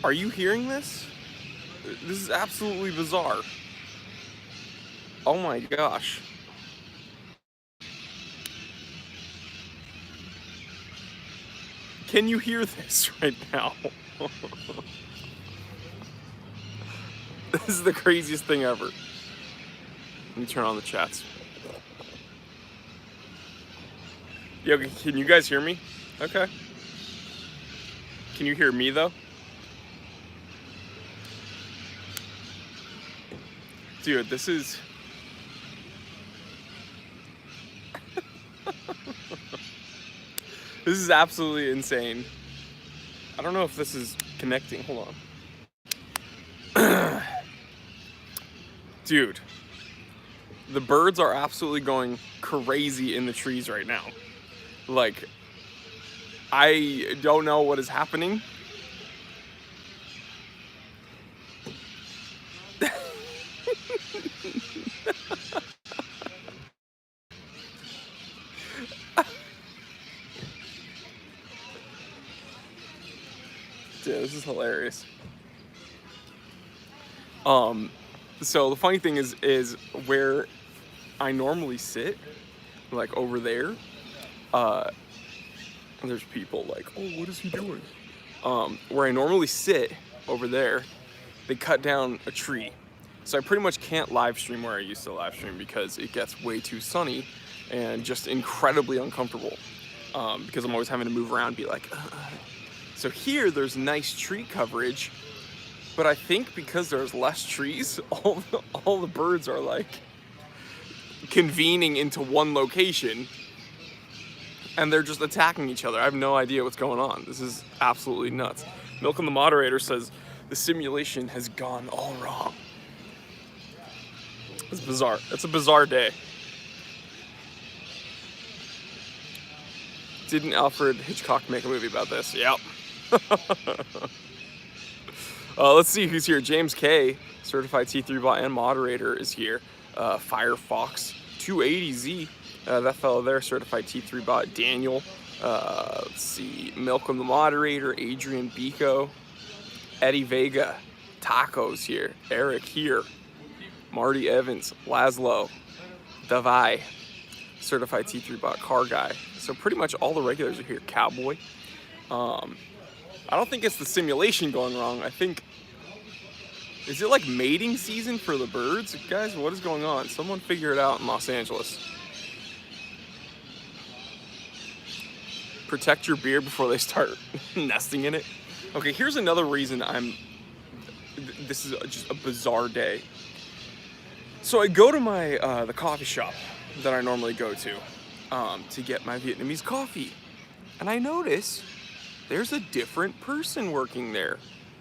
Are you hearing this? This is absolutely bizarre. Oh my gosh. Can you hear this right now? This is the craziest thing ever. Let me turn on the chats. Yo, can you guys hear me? Okay. Can you hear me though? Dude, this is... This is absolutely insane. I don't know if this is connecting. Hold on. Dude, the birds are absolutely going crazy in the trees right now. Like, I don't know what is happening. Dude, this is hilarious. So the funny thing is where I normally sit, like over there, there's people like, oh, what is he doing? Where I normally sit over there, they cut down a tree. So I pretty much can't live stream where I used to live stream because it gets way too sunny and just incredibly uncomfortable. Because I'm always having to move around and be like, So here there's nice tree coverage, but I think because there's less trees, all the birds are like convening into one location and they're just attacking each other. I have no idea what's going on. This is absolutely nuts. Milk and the moderator says the simulation has gone all wrong. It's bizarre. It's a bizarre day. Didn't Alfred Hitchcock make a movie about this? Yep. Let's see who's here. James K, certified T3 bot and moderator, is here. Firefox 280Z, that fellow there, certified T3 bot. Daniel, let's see, Milcom the moderator, Adrian Bico, Eddie Vega, Tacos here, Eric here, Marty Evans, Laszlo, Davai, certified T3 bot, Car Guy. So pretty much all the regulars are here. Cowboy. I don't think it's the simulation going wrong. I think, is it like mating season for the birds? Guys, what is going on? Someone figure it out in Los Angeles. Protect your beard before they start nesting in it. Okay, here's another reason this is just a bizarre day. So I go to my, the coffee shop that I normally go to get my Vietnamese coffee. And I notice there's a different person working there,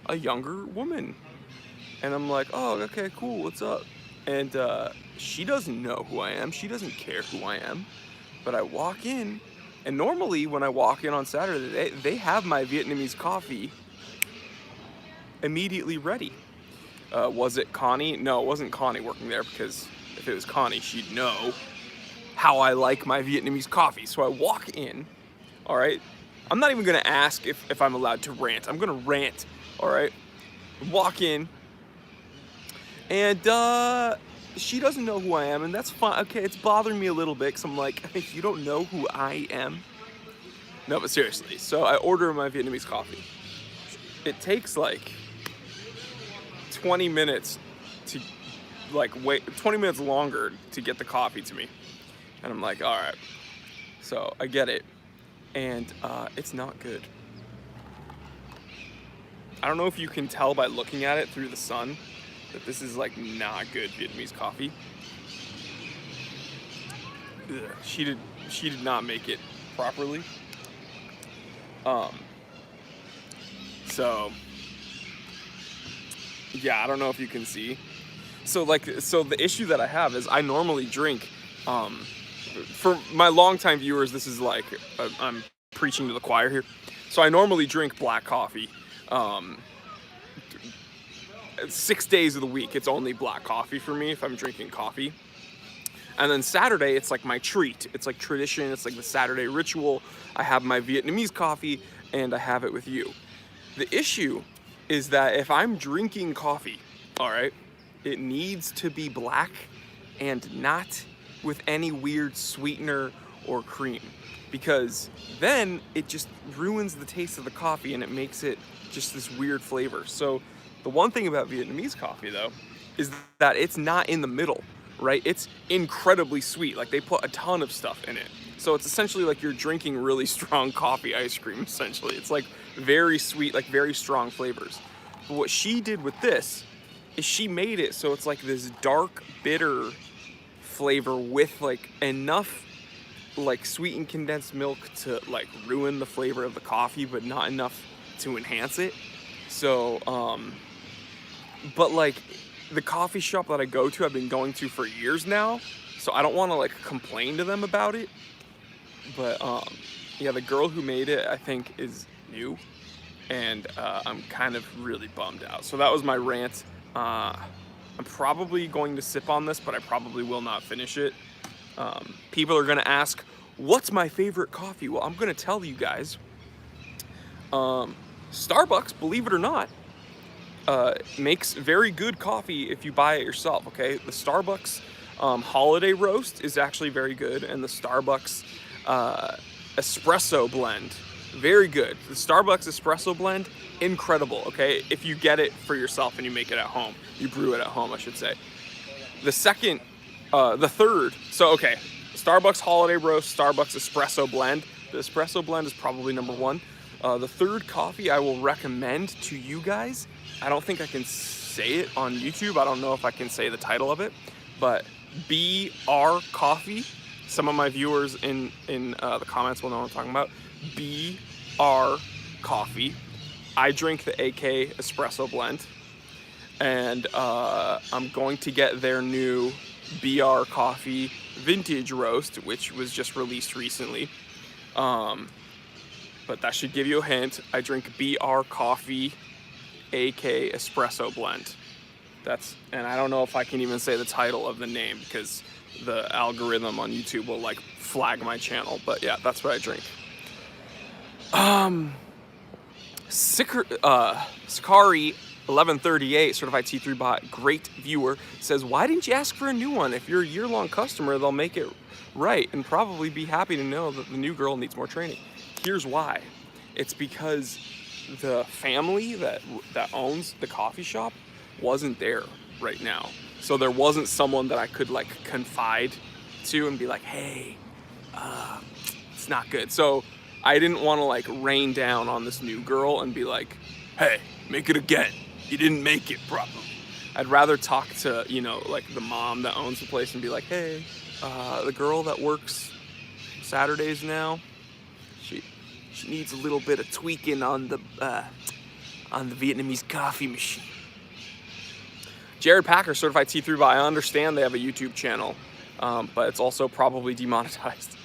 a younger woman. And I'm like, oh, okay, cool, what's up? And she doesn't know who I am. She doesn't care who I am. But I walk in, and normally when I walk in on Saturday, they have my Vietnamese coffee immediately ready. Was it Connie? No, it wasn't Connie working there, because if it was Connie, she'd know how I like my Vietnamese coffee. So I walk in, all right? I'm not even gonna ask if I'm allowed to rant. I'm gonna rant, all right? Walk in, and she doesn't know who I am, and that's fine. Okay, it's bothering me a little bit, because I'm like, you don't know who I am? No, but seriously, so I order my Vietnamese coffee. It takes like 20 minutes to, like, wait, 20 minutes longer to get the coffee to me. And I'm like, all right. So I get it. And it's not good. I don't know if you can tell by looking at it through the sun that this is like not good Vietnamese coffee. Ugh, she did not make it properly. So yeah, I don't know if you can see. So the issue that I have is I normally drink, for my longtime viewers, this is like, I'm preaching to the choir here. So I normally drink black coffee. 6 days of the week, it's only black coffee for me if I'm drinking coffee. And then Saturday, it's like my treat. It's like tradition, it's like the Saturday ritual. I have my Vietnamese coffee and I have it with you. The issue is that if I'm drinking coffee, all right, it needs to be black and not with any weird sweetener or cream, because then it just ruins the taste of the coffee and it makes it just this weird flavor. So the one thing about Vietnamese coffee though is that it's not in the middle, right? It's incredibly sweet. Like they put a ton of stuff in it. So it's essentially like you're drinking really strong coffee ice cream, essentially. It's like very sweet, like very strong flavors. But what she did with this is she made it so it's like this dark, bitter flavor with like enough like sweetened condensed milk to like ruin the flavor of the coffee, but not enough to enhance it. So, but like the coffee shop that I go to, I've been going to for years now, so I don't want to like complain to them about it. But yeah, the girl who made it, I think, is new, and I'm kind of really bummed out. So that was my rant. I'm probably going to sip on this, but I probably will not finish it. People are gonna ask, what's my favorite coffee? Well, I'm gonna tell you guys. Starbucks, believe it or not, makes very good coffee if you buy it yourself, okay? The Starbucks holiday roast is actually very good, and the Starbucks espresso blend, very good. The Starbucks espresso blend, incredible, okay? If you get it for yourself and you make it at home, you brew it at home, I should say. The third, so okay, Starbucks holiday roast, Starbucks espresso blend. The espresso blend is probably number one. The third coffee I will recommend to you guys, I don't think I can say it on YouTube. I don't know if I can say the title of it, but BR Coffee. Some of my viewers in the comments will know what I'm talking about. BR Coffee. I drink the AK espresso blend, and I'm going to get their new BR Coffee vintage roast, which was just released recently. But that should give you a hint. I drink BR Coffee AK espresso blend. And I don't know if I can even say the title of the name because the algorithm on YouTube will like flag my channel, but yeah, that's what I drink. Sakari 1138, certified T3 bot, great viewer, says, why didn't you ask for a new one? If you're a year-long customer, they'll make it right and probably be happy to know that the new girl needs more training. Here's why. It's because the family that owns the coffee shop wasn't there right now. So there wasn't someone that I could like confide to and be like, hey, it's not good. So I didn't want to like rain down on this new girl and be like, hey, make it again. You didn't make it properly. I'd rather talk to, you know, like the mom that owns the place and be like, hey, the girl that works Saturdays now, she needs a little bit of tweaking on the Vietnamese coffee machine. Jared Packer, certified T3 bot. I understand they have a YouTube channel, but it's also probably demonetized.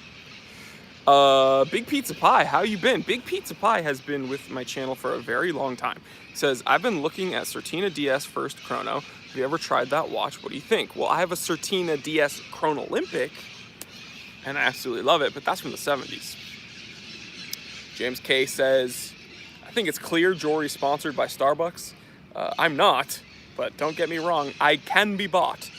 Big Pizza Pie, how you been? Big Pizza Pie has been with my channel for a very long time. Says, I've been looking at Certina DS First Chrono. Have you ever tried that watch? What do you think? Well, I have a Certina DS Chrono Olympic, and I absolutely love it, but that's from the 70s. James K says, I think it's clear jewelry sponsored by Starbucks. I'm not, but don't get me wrong, I can be bought.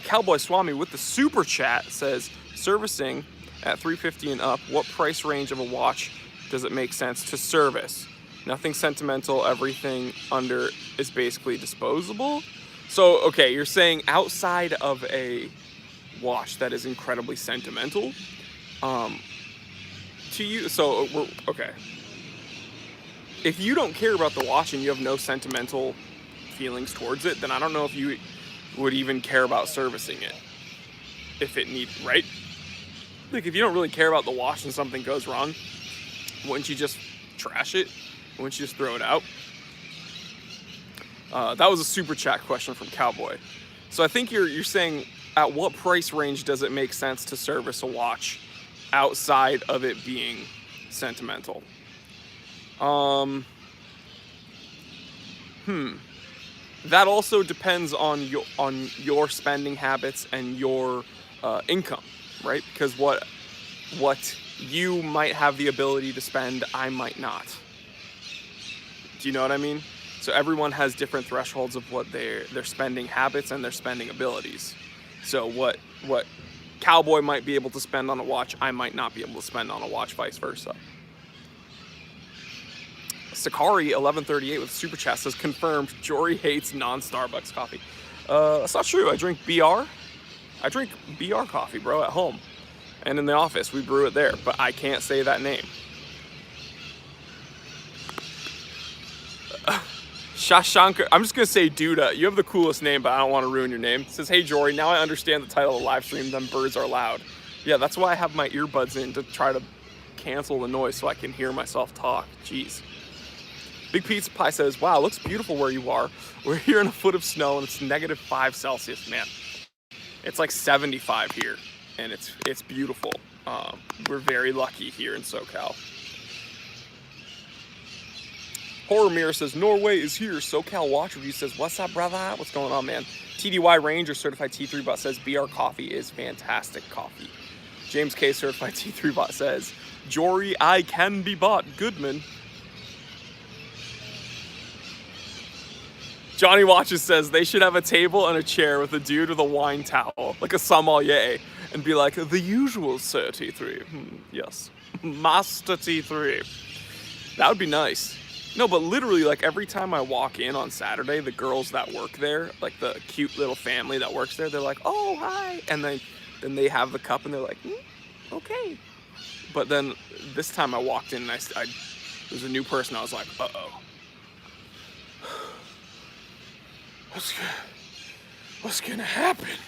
Cowboy Swami with the super chat says, servicing at $350 and up, what price range of a watch does it make sense to service? Nothing sentimental, everything under is basically disposable. So, okay, you're saying outside of a watch that is incredibly sentimental, to you, so okay. If you don't care about the watch and you have no sentimental feelings towards it, then I don't know if you would even care about servicing it. If it needs, right? Like, if you don't really care about the watch and something goes wrong, wouldn't you just trash it? Wouldn't you just throw it out? That was a super chat question from Cowboy. So I think you're saying, at what price range does it make sense to service a watch outside of it being sentimental? That also depends on your spending habits and your income, right? Because what you might have the ability to spend, I might not. Do you know what I mean? So everyone has different thresholds of what their spending habits and their spending abilities. So what Cowboy might be able to spend on a watch, I might not be able to spend on a watch, vice versa. Sakari 1138 with super chat says, confirmed, Jory hates non-Starbucks coffee. That's not true. I drink BR coffee, bro, at home. And in the office, we brew it there, but I can't say that name. Shashankar, I'm just gonna say Duda. You have the coolest name, but I don't want to ruin your name. It says, hey Jory, now I understand the title of the live stream, Them Birds Are Loud. Yeah, that's why I have my earbuds in, to try to cancel the noise so I can hear myself talk. Jeez. Big Pizza Pie says, wow, looks beautiful where you are. We're here in a foot of snow and it's -5 Celsius, man. It's like 75 here and it's beautiful. We're very lucky here in SoCal. Horror Mirror says, Norway is here. SoCal Watch Review says, what's up, brother? What's going on, man? TDY Ranger Certified T3 Bot says, BR Coffee is fantastic coffee. James K Certified T3 Bot says, Jory, I can be bought. Goodman. Johnny Watches says, they should have a table and a chair with a dude with a wine towel, like a sommelier, and be like, the usual, sir, T3. Yes. Master T3. That would be nice. No, but literally, like, every time I walk in on Saturday, the girls that work there, like the cute little family that works there, they're like, oh, hi. And then they have the cup and they're like, okay. But then this time I walked in and I there's a new person. I was like, uh-oh. What's gonna happen?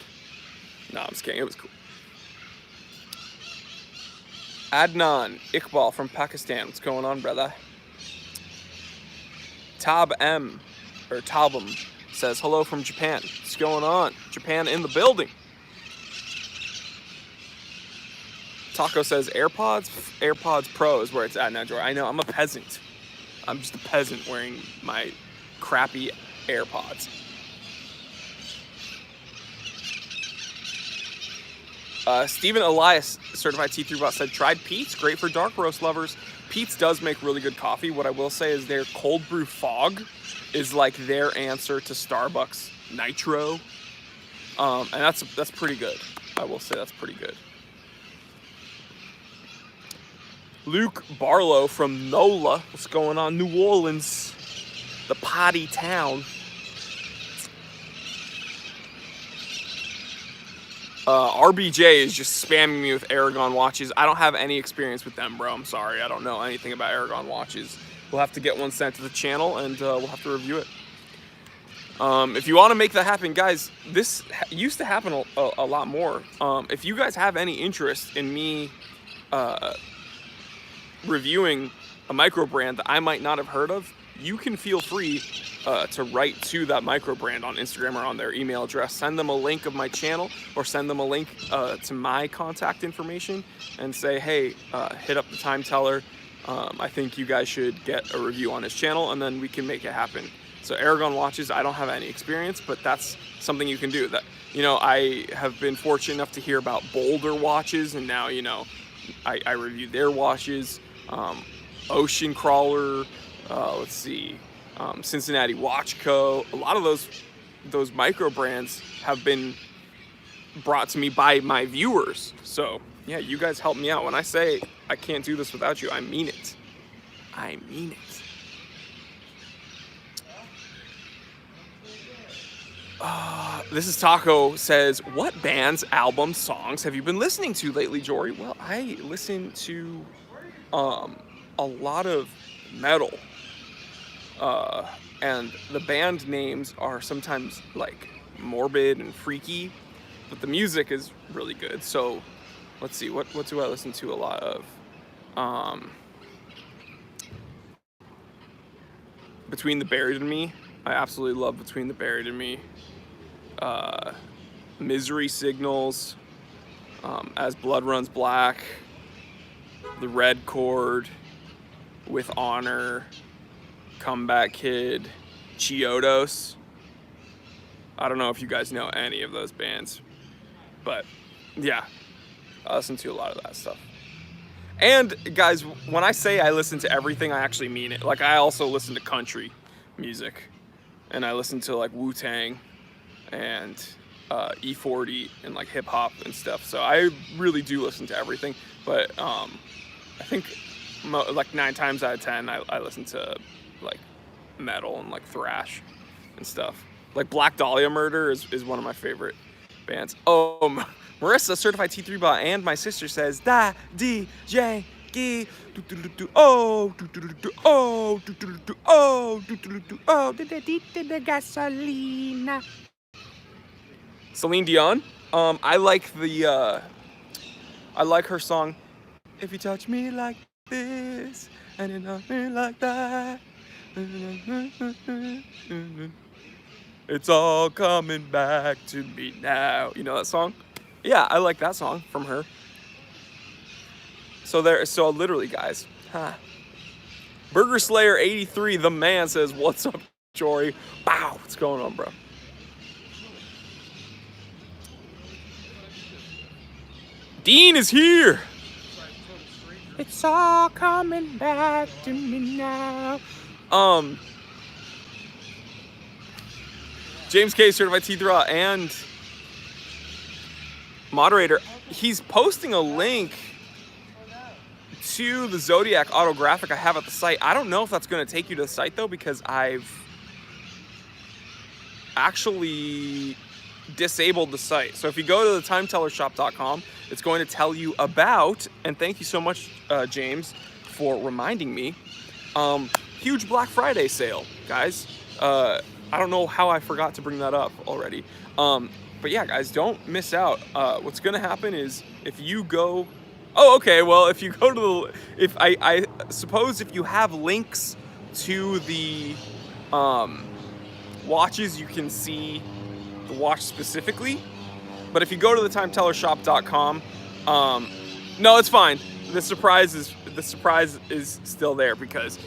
No, I'm just kidding. It was cool. Adnan Iqbal from Pakistan. What's going on, brother? Tabum says, hello from Japan. What's going on? Japan in the building. Taco says, AirPods Pro is where it's at now, Jory. I know, I'm a peasant. I'm just a peasant wearing my crappy AirPods. Stephen Elias, Certified T3 Bot, said, tried Pete's, great for dark roast lovers. Pete's does make really good coffee. What I will say is their cold brew fog is like their answer to Starbucks Nitro. And that's pretty good. I will say that's pretty good. Luke Barlow from NOLA. What's going on? New Orleans, the potty town. RBJ is just spamming me with Aragon watches. I don't have any experience with them, bro. I'm sorry. I don't know anything about Aragon watches. We'll have to get one sent to the channel, and we'll have to review it. If you want to make that happen, guys, this used to happen a lot more. If you guys have any interest in me reviewing a micro brand that I might not have heard of, you can feel free to write to that micro brand on Instagram or on their email address. Send them a link of my channel or send them a link to my contact information and say, hey, hit up the time teller. I think you guys should get a review on his channel, and then we can make it happen. So Aragon watches, I don't have any experience, but that's something you can do. That, you know, I have been fortunate enough to hear about Boulder watches, and now, you know, I reviewed their watches. Ocean Crawler, let's see, Cincinnati Watch Co. A lot of those micro brands have been brought to me by my viewers. So yeah, you guys help me out. When I say I can't do this without you, I mean it. I mean it. This is Taco says, what bands, albums, songs have you been listening to lately, Jory? Well, I listen to a lot of metal. And the band names are sometimes like morbid and freaky, but the music is really good. So let's see, what do I listen to a lot of? Between the Buried and Me. I absolutely love Between the Buried and Me. Misery Signals, As Blood Runs Black, The Red Chord, With Honor, Comeback Kid, Chiodos. I don't know if you guys know any of those bands, but yeah, I listen to a lot of that stuff. And guys, when I say I listen to everything, I actually mean it. Like, I also listen to country music, and I listen to like Wu-Tang and E40 and like hip hop and stuff. So I really do listen to everything. But I think like 9 times out of 10, I listen to like metal and like thrash and stuff. Like Black Dahlia Murder is one of my favorite bands. Oh, Marissa, certified T3 bot, and my sister says da DJ G do do do do oh do do do do oh do do do do oh do do do do oh the gasolina. Celine Dion. I like her song. If you touch me like this and you touch me like that, it's all coming back to me now. You know that song? Yeah, I like that song from her. So literally, guys. Burger Slayer 83, the man says, "What's up, Jory?" Wow, what's going on, bro? Dean is here. It's all coming back to me now. James K, certified T-Thraw and moderator, he's posting a link to the Zodiac autographic I have at the site. I don't know if that's going to take you to the site though, because I've actually disabled the site. So if you go to the timetellershop.com, it's going to tell you about, and thank you so much, James, for reminding me, huge Black Friday sale, guys. I don't know how I forgot to bring that up already. But yeah, guys, don't miss out. What's going to happen is if you go... Oh, okay, well, if you go to the... I suppose if you have links to the watches, you can see the watch specifically. But if you go to the timetellershop.com, no, it's fine. The surprise is still there because...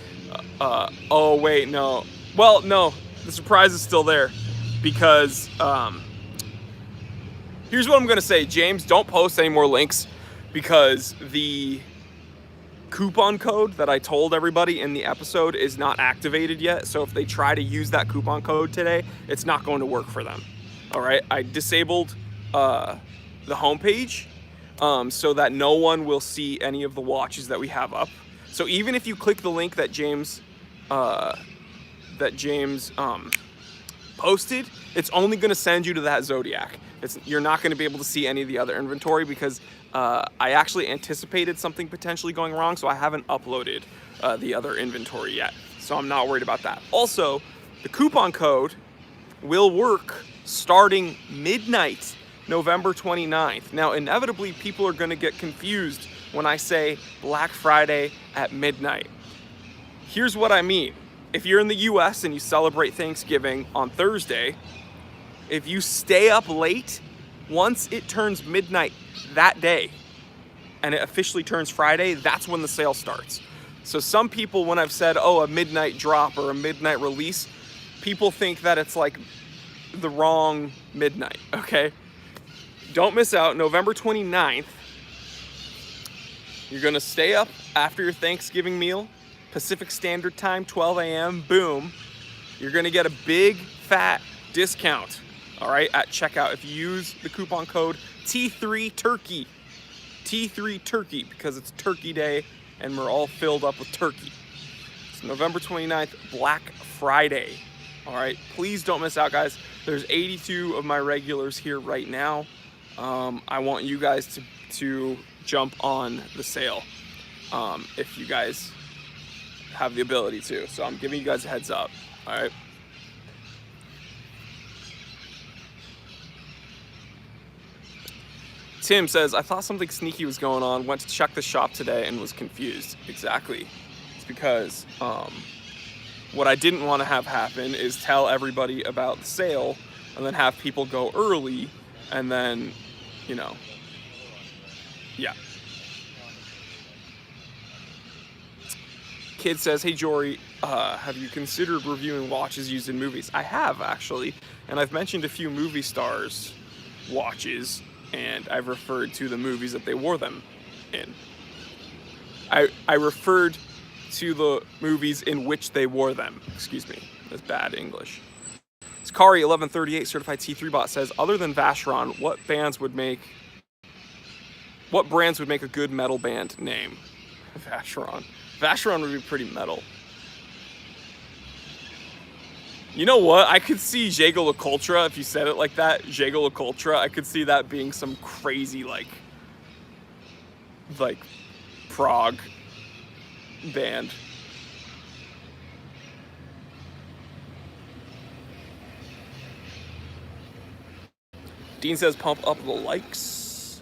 oh, wait, no. Well, no, the surprise is still there because... here's what I'm going to say. James, don't post any more links because the coupon code that I told everybody in the episode is not activated yet. So if they try to use that coupon code today, it's not going to work for them. All right. I disabled the homepage so that no one will see any of the watches that we have up. So even if you click the link that James posted, it's only going to send you to that Zodiac. You're not going to be able to see any of the other inventory because I actually anticipated something potentially going wrong, so I haven't uploaded the other inventory yet. So I'm not worried about that. Also, the coupon code will work starting midnight, November 29th. Now, inevitably, people are going to get confused when I say Black Friday at midnight. Here's what I mean. If you're in the US and you celebrate Thanksgiving on Thursday, if you stay up late, once it turns midnight that day and it officially turns Friday, that's when the sale starts. So some people, when I've said, oh, a midnight drop or a midnight release, people think that it's like the wrong midnight, okay? Don't miss out, November 29th. You're gonna stay up after your Thanksgiving meal, Pacific Standard Time, 12 a.m., boom. You're gonna get a big fat discount, all right, at checkout if you use the coupon code T3Turkey. T3Turkey, because it's Turkey Day and we're all filled up with turkey. It's November 29th, Black Friday. All right, please don't miss out, guys. There's 82 of my regulars here right now. I want you guys to jump on the sale if you guys have the ability to. So I'm giving you guys a heads up, all right? Tim says, I thought something sneaky was going on, went to check the shop today and was confused. Exactly. It's because what I didn't want to have happen is tell everybody about the sale and then have people go early and then, you know, yeah. Kid says, hey Jory, have you considered reviewing watches used in movies? I have, actually, and I've mentioned a few movie stars' watches, and I've referred to the movies that they wore them in. I referred to the movies in which they wore them, excuse me. That's bad English. Skari 1138 certified T3 bot says, other than Vacheron, what brands would make a good metal band name? Vacheron. Vacheron would be pretty metal. You know what? I could see Jago LaCultra, if you said it like that. Jago LaCultra, I could see that being some crazy, like prog band. Dean says, pump up the likes.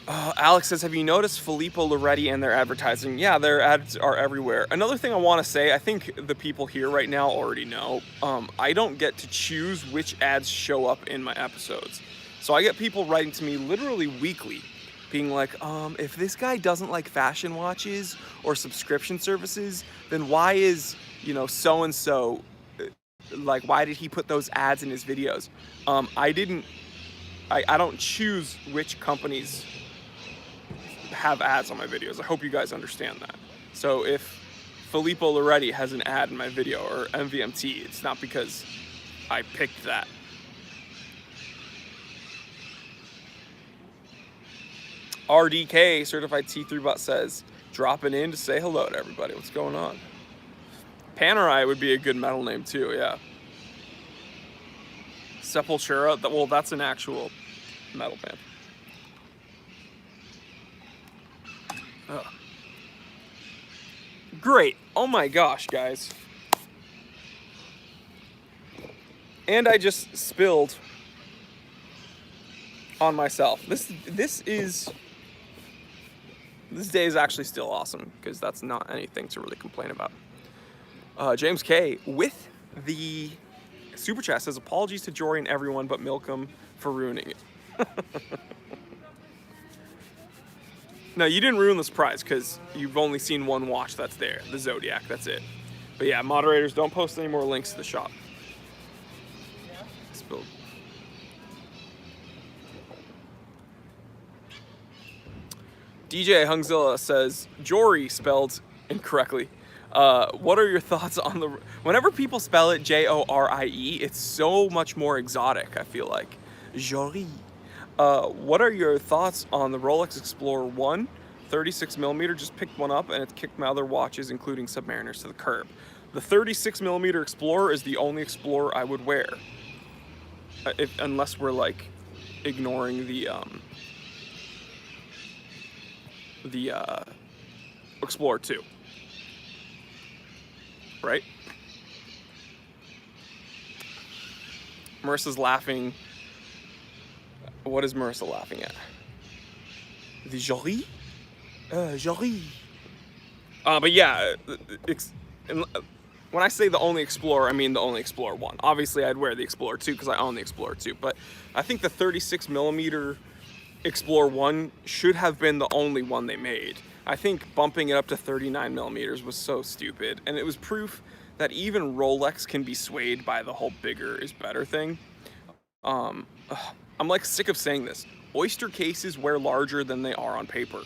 Alex says, have you noticed Filippo Loretti and their advertising? Yeah, their ads are everywhere. Another thing I want to say, I think the people here right now already know, I don't get to choose which ads show up in my episodes. So I get people writing to me literally weekly, being like, if this guy doesn't like fashion watches or subscription services, then why is, so-and-so, like, why did he put those ads in his videos? I don't choose which companies have ads on my videos. I hope you guys understand that. So if Filippo Loretti has an ad in my video, or MVMT, it's not because I picked that. RDK, certified T3 bot says, dropping in to say hello to everybody. What's going on? Panerai would be a good metal name too, yeah. Sepultura, well, that's an actual metal band. Oh. Great. Oh my gosh, guys. And I just spilled on myself. This day is actually still awesome, because that's not anything to really complain about. James K with the super chat says, apologies to Jory and everyone but Milcom for ruining it. No, you didn't ruin the surprise, because you've only seen one watch that's there, the Zodiac, that's it. But yeah, moderators, don't post any more links to the shop. Spilled. DJ Hungzilla says, Jory spelled incorrectly. What are your thoughts on the... Whenever people spell it Jorie, it's so much more exotic, I feel like. Jory. What are your thoughts on the Rolex Explorer 1 36mm? Just picked one up and it's kicked my other watches, including Submariners, to the curb. The 36mm Explorer is the only Explorer I would wear. Unless we're like ignoring the Explorer 2. Right? Marissa's laughing. What is Marissa laughing at? The Jory? Jory. But yeah, when I say the only Explorer, I mean the only Explorer 1. Obviously, I'd wear the Explorer 2 because I own the Explorer 2. But I think the 36mm Explorer 1 should have been the only one they made. I think bumping it up to 39mm was so stupid. And it was proof that even Rolex can be swayed by the whole bigger is better thing. I'm like sick of saying this. Oyster cases wear larger than they are on paper.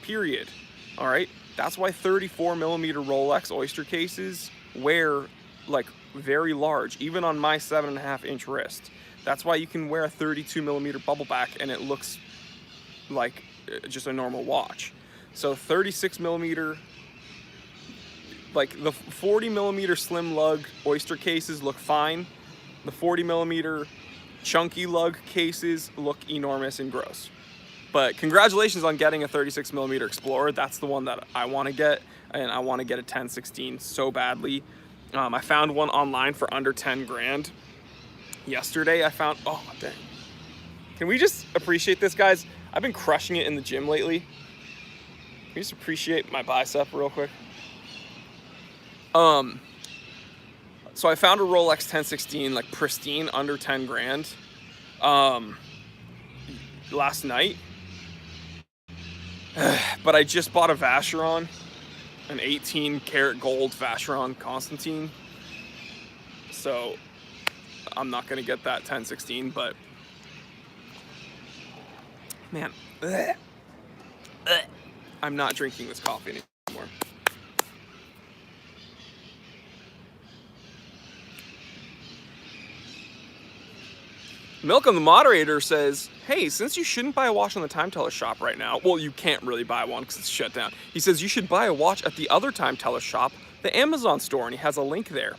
Period. All right? That's why 34mm Rolex Oyster cases wear like very large, even on my 7.5-inch wrist. That's why you can wear a 32mm bubble back and it looks like just a normal watch. So 36mm, like the 40mm slim lug Oyster cases look fine. The 40mm chunky lug cases look enormous and gross. But congratulations on getting a 36mm Explorer. That's the one that I want to get, and I want to get a 1016 so badly. I found one online for under 10 grand. Yesterday I found, oh dang. Can we just appreciate this, guys? I've been crushing it in the gym lately. Can you just appreciate my bicep real quick? So I found a Rolex 1016, like pristine, under 10 grand, last night. But I just bought a Vacheron, an 18 karat gold Vacheron Constantine. So I'm not gonna get that 1016, but man, I'm not drinking this coffee anymore. Milcom, the moderator, says, hey, since you shouldn't buy a watch on the Time Teller shop right now, well, you can't really buy one because it's shut down. He says you should buy a watch at the other Time Teller shop, the Amazon store, and he has a link there.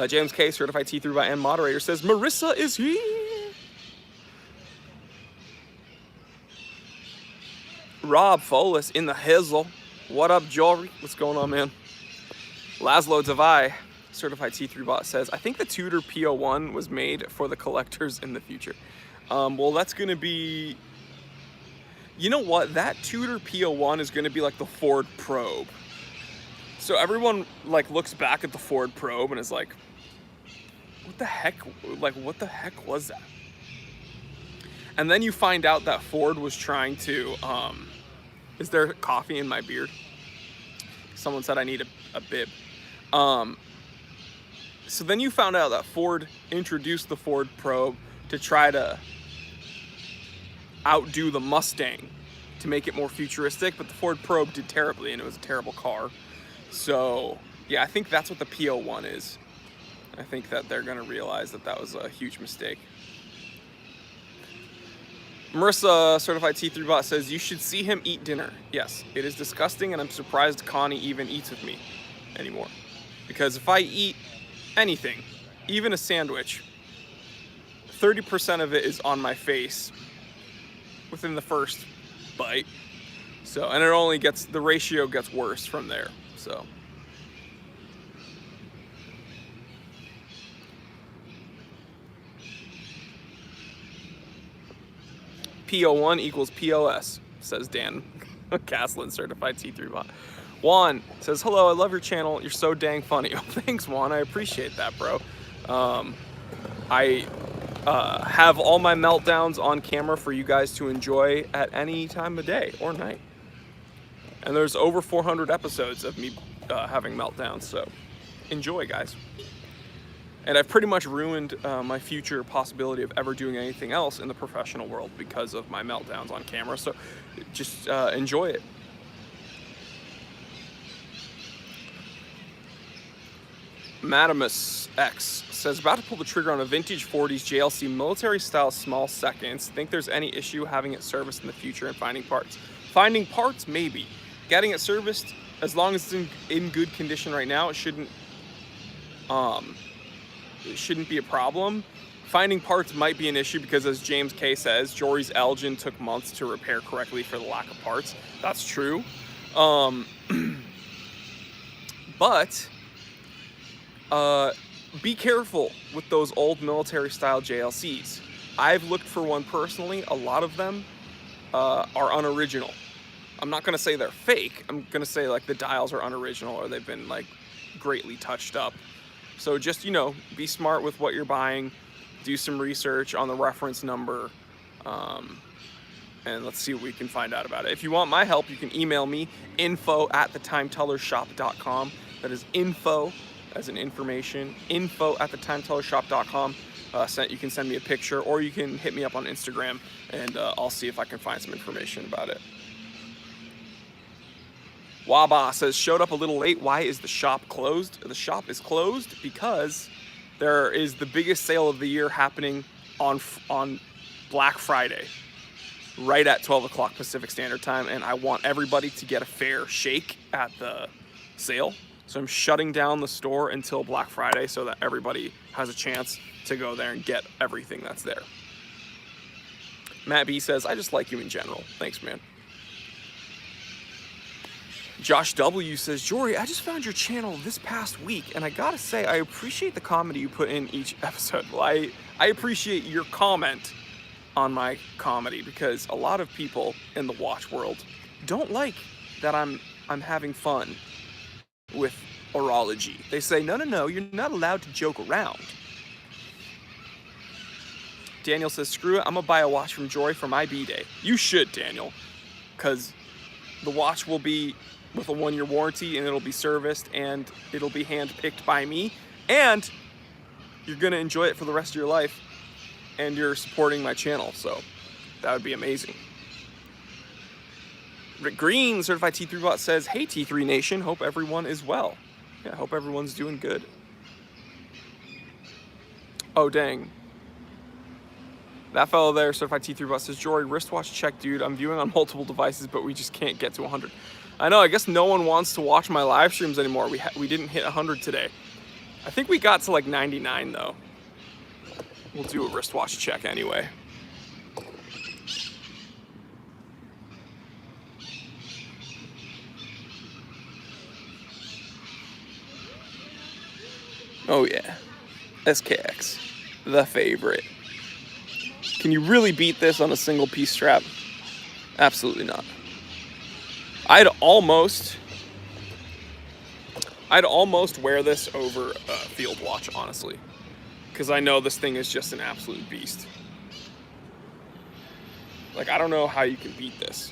James K, certified T3 by N moderator, says, Marissa is here. Rob Folis in the hizzle. What up, Jory? What's going on, man? Laszlo Devai, certified T3 bot, says, I think the Tudor P01 was made for the collectors in the future. Well, that's going to be... You know what? That Tudor P01 is going to be like the Ford Probe. So everyone like looks back at the Ford Probe and is like, what the heck? Like, what the heck was that? And then you find out that Ford was trying to... is there coffee in my beard? Someone said I need a bib. So then you found out that Ford introduced the Ford Probe to try to outdo the Mustang to make it more futuristic, but the Ford Probe did terribly and it was a terrible car. So yeah, I think that's what the P01 is. I think that they're gonna realize that that was a huge mistake. Marissa, certified T3 bot, says you should see him eat dinner. Yes, it is disgusting, and I'm surprised Connie even eats with me anymore. Because if I eat anything, even a sandwich, 30% of it is on my face within the first bite. So, and it only gets, the ratio gets worse from there. So. P01 equals POS, says Dan Caslin, certified T3 bot. Juan says, hello, I love your channel. You're so dang funny. Oh, thanks, Juan. I appreciate that, bro. I have all my meltdowns on camera for you guys to enjoy at any time of day or night. And there's over 400 episodes of me having meltdowns, so enjoy, guys. And I've pretty much ruined my future possibility of ever doing anything else in the professional world because of my meltdowns on camera. So just enjoy it. Madamus X says, about to pull the trigger on a vintage 40s JLC military style small seconds. Think there's any issue having it serviced in the future and finding parts? Finding parts, maybe. Getting it serviced, as long as it's in good condition right now, it shouldn't be a problem. Finding parts might be an issue because, as James K says, Jory's Elgin took months to repair correctly for the lack of parts. That's true. But be careful with those old military style JLCs. I've looked for one personally. A lot of them are unoriginal. I'm not gonna say they're fake. I'm gonna say like the dials are unoriginal or they've been like greatly touched up. So just, you know, be smart with what you're buying, do some research on the reference number, and let's see what we can find out about it. If you want my help, you can email me, info@thetimetellershop.com. That is info, as in information, info@thetimetellershop.com. You can send me a picture, or you can hit me up on Instagram, and I'll see if I can find some information about it. Waba says, showed up a little late. Why is the shop closed? The shop is closed because there is the biggest sale of the year happening on Black Friday, right at 12 o'clock Pacific Standard Time, and I want everybody to get a fair shake at the sale. So I'm shutting down the store until Black Friday so that everybody has a chance to go there and get everything that's there. Matt B says, I just like you in general. Thanks, man. Josh W says, Jory, I just found your channel this past week, and I gotta say, I appreciate the comedy you put in each episode. Well, I appreciate your comment on my comedy, because a lot of people in the watch world don't like that I'm having fun with orology. They say, no, you're not allowed to joke around. Daniel says, screw it, I'm gonna buy a watch from Jory for my B-Day. You should, Daniel, because the watch will be with a 1-year warranty, and it'll be serviced, and it'll be hand-picked by me, and you're gonna enjoy it for the rest of your life, and you're supporting my channel, so that would be amazing. Rick Green, certified T3 bot, says, hey T3 Nation, hope everyone is well. Yeah, hope everyone's doing good. Oh dang. That fellow there, Certified T3 Bot, says, Jory, wristwatch check, dude. I'm viewing on multiple devices, but we just can't get to 100. I know, I guess no one wants to watch my live streams anymore. We didn't hit 100 today. I think we got to like 99 though. We'll do a wristwatch check anyway. Oh yeah, SKX, the favorite. Can you really beat this on a single piece strap? Absolutely not. I'd almost wear this over a field watch, honestly, because I know this thing is just an absolute beast. Like, I don't know how you can beat this.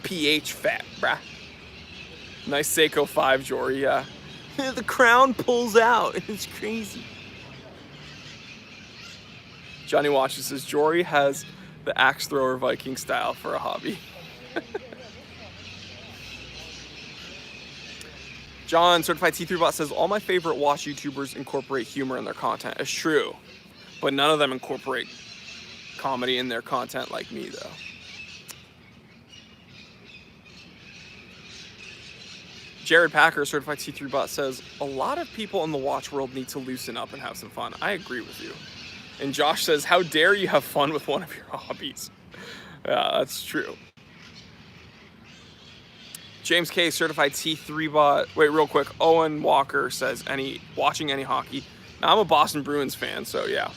pH fat, bruh. Nice Seiko 5, Jory, yeah. The crown pulls out. It's crazy. Johnny Watches says, Jory has the axe thrower Viking style for a hobby. John, Certified T3 Bot, says, all my favorite watch YouTubers incorporate humor in their content. It's true, but none of them incorporate comedy in their content like me, though. Jared Packer, Certified T3 Bot, says, a lot of people in the watch world need to loosen up and have some fun. I agree with you. And Josh says, how dare you have fun with one of your hobbies? Yeah, that's true. James K, Certified T3 Bot. Wait, real quick. Owen Walker says, watching any hockey? Now, I'm a Boston Bruins fan, so yeah.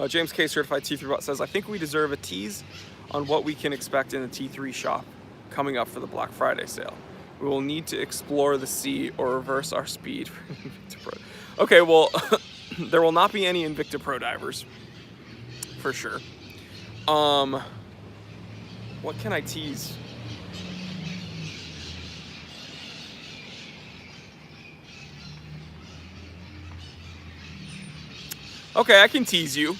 James K, Certified T3 Bot, says, I think we deserve a tease on what we can expect in the T3 shop coming up for the Black Friday sale. We will need to explore the sea or reverse our speed. Okay, well, there will not be any Invicta Pro divers, for sure. What can I tease? Okay, I can tease you.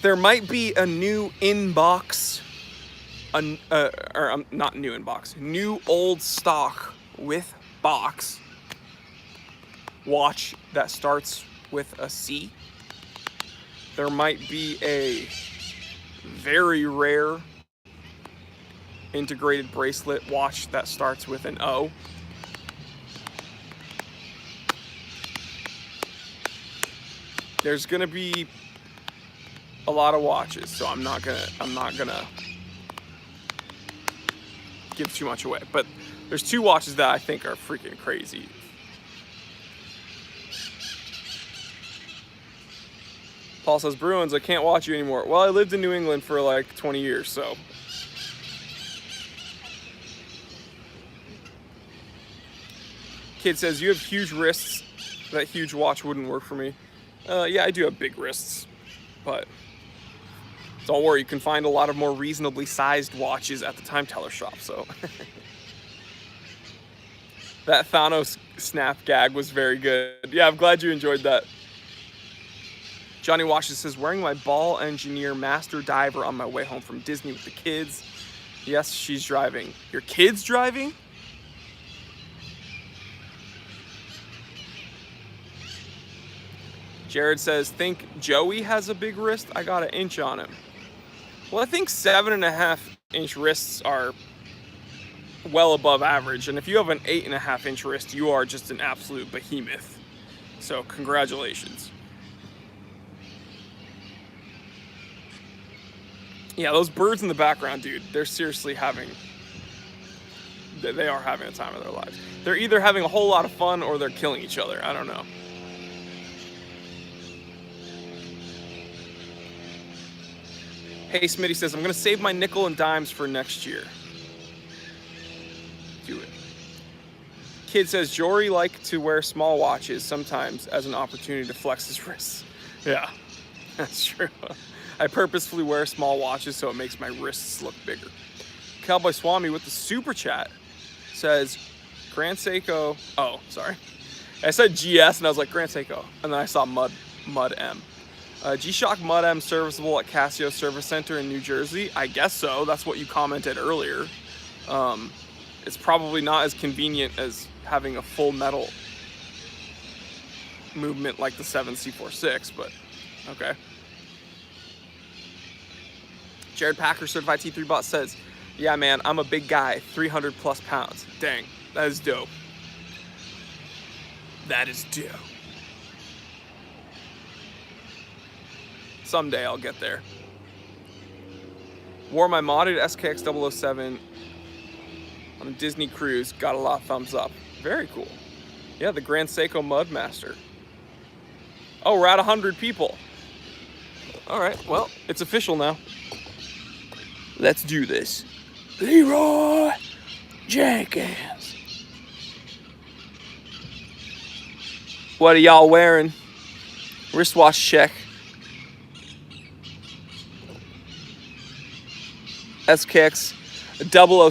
There might be a new inbox, not new inbox, new old stock with box watch that starts with a C. There might be a very rare integrated bracelet watch that starts with an O. There's gonna be a lot of watches, so I'm not gonna give too much away. But there's two watches that I think are freaking crazy. Paul says, Bruins, I can't watch you anymore. Well, I lived in New England for like 20 years, so. Kid says, you have huge wrists. That huge watch wouldn't work for me. Yeah, I do have big wrists, but don't worry, you can find a lot of more reasonably sized watches at the time teller shop, so. That Thanos snap gag was very good. Yeah, I'm glad you enjoyed that. Johnny Washington says, wearing my ball engineer master diver on my way home from Disney with the kids. Yes, she's driving. Your kid's driving? Jared says, think Joey has a big wrist? I got an inch on him. Well, I think 7.5-inch wrists are well above average. And if you have an 8.5-inch wrist, you are just an absolute behemoth. So congratulations. Yeah, those birds in the background, dude, they're seriously they are having a time of their lives. They're either having a whole lot of fun or they're killing each other. I don't know. Hey, Smitty says, I'm going to save my nickel and dimes for next year. Do it. Kid says, Jory like to wear small watches sometimes as an opportunity to flex his wrists. Yeah, that's true. I purposefully wear small watches so it makes my wrists look bigger. Cowboy Swami with the super chat says, Grand Seiko. Oh, sorry. I said GS and I was like, Grand Seiko. And then I saw Mud M. G-Shock Mud M serviceable at Casio Service Center in New Jersey? I guess so. That's what you commented earlier. It's probably not as convenient as having a full metal movement like the 7C46, but okay. Jared Packer, certified T3 bot, says, yeah, man, I'm a big guy, 300 plus pounds. Dang, that is dope. That is dope. Someday I'll get there. Wore my modded SKX 007 on a Disney cruise. Got a lot of thumbs up. Very cool. Yeah, the Grand Seiko Mudmaster. Oh, we're at 100 people. All right, well, it's official now. Let's do this. Leroy Jenkins. What are y'all wearing? Wristwatch check. SKX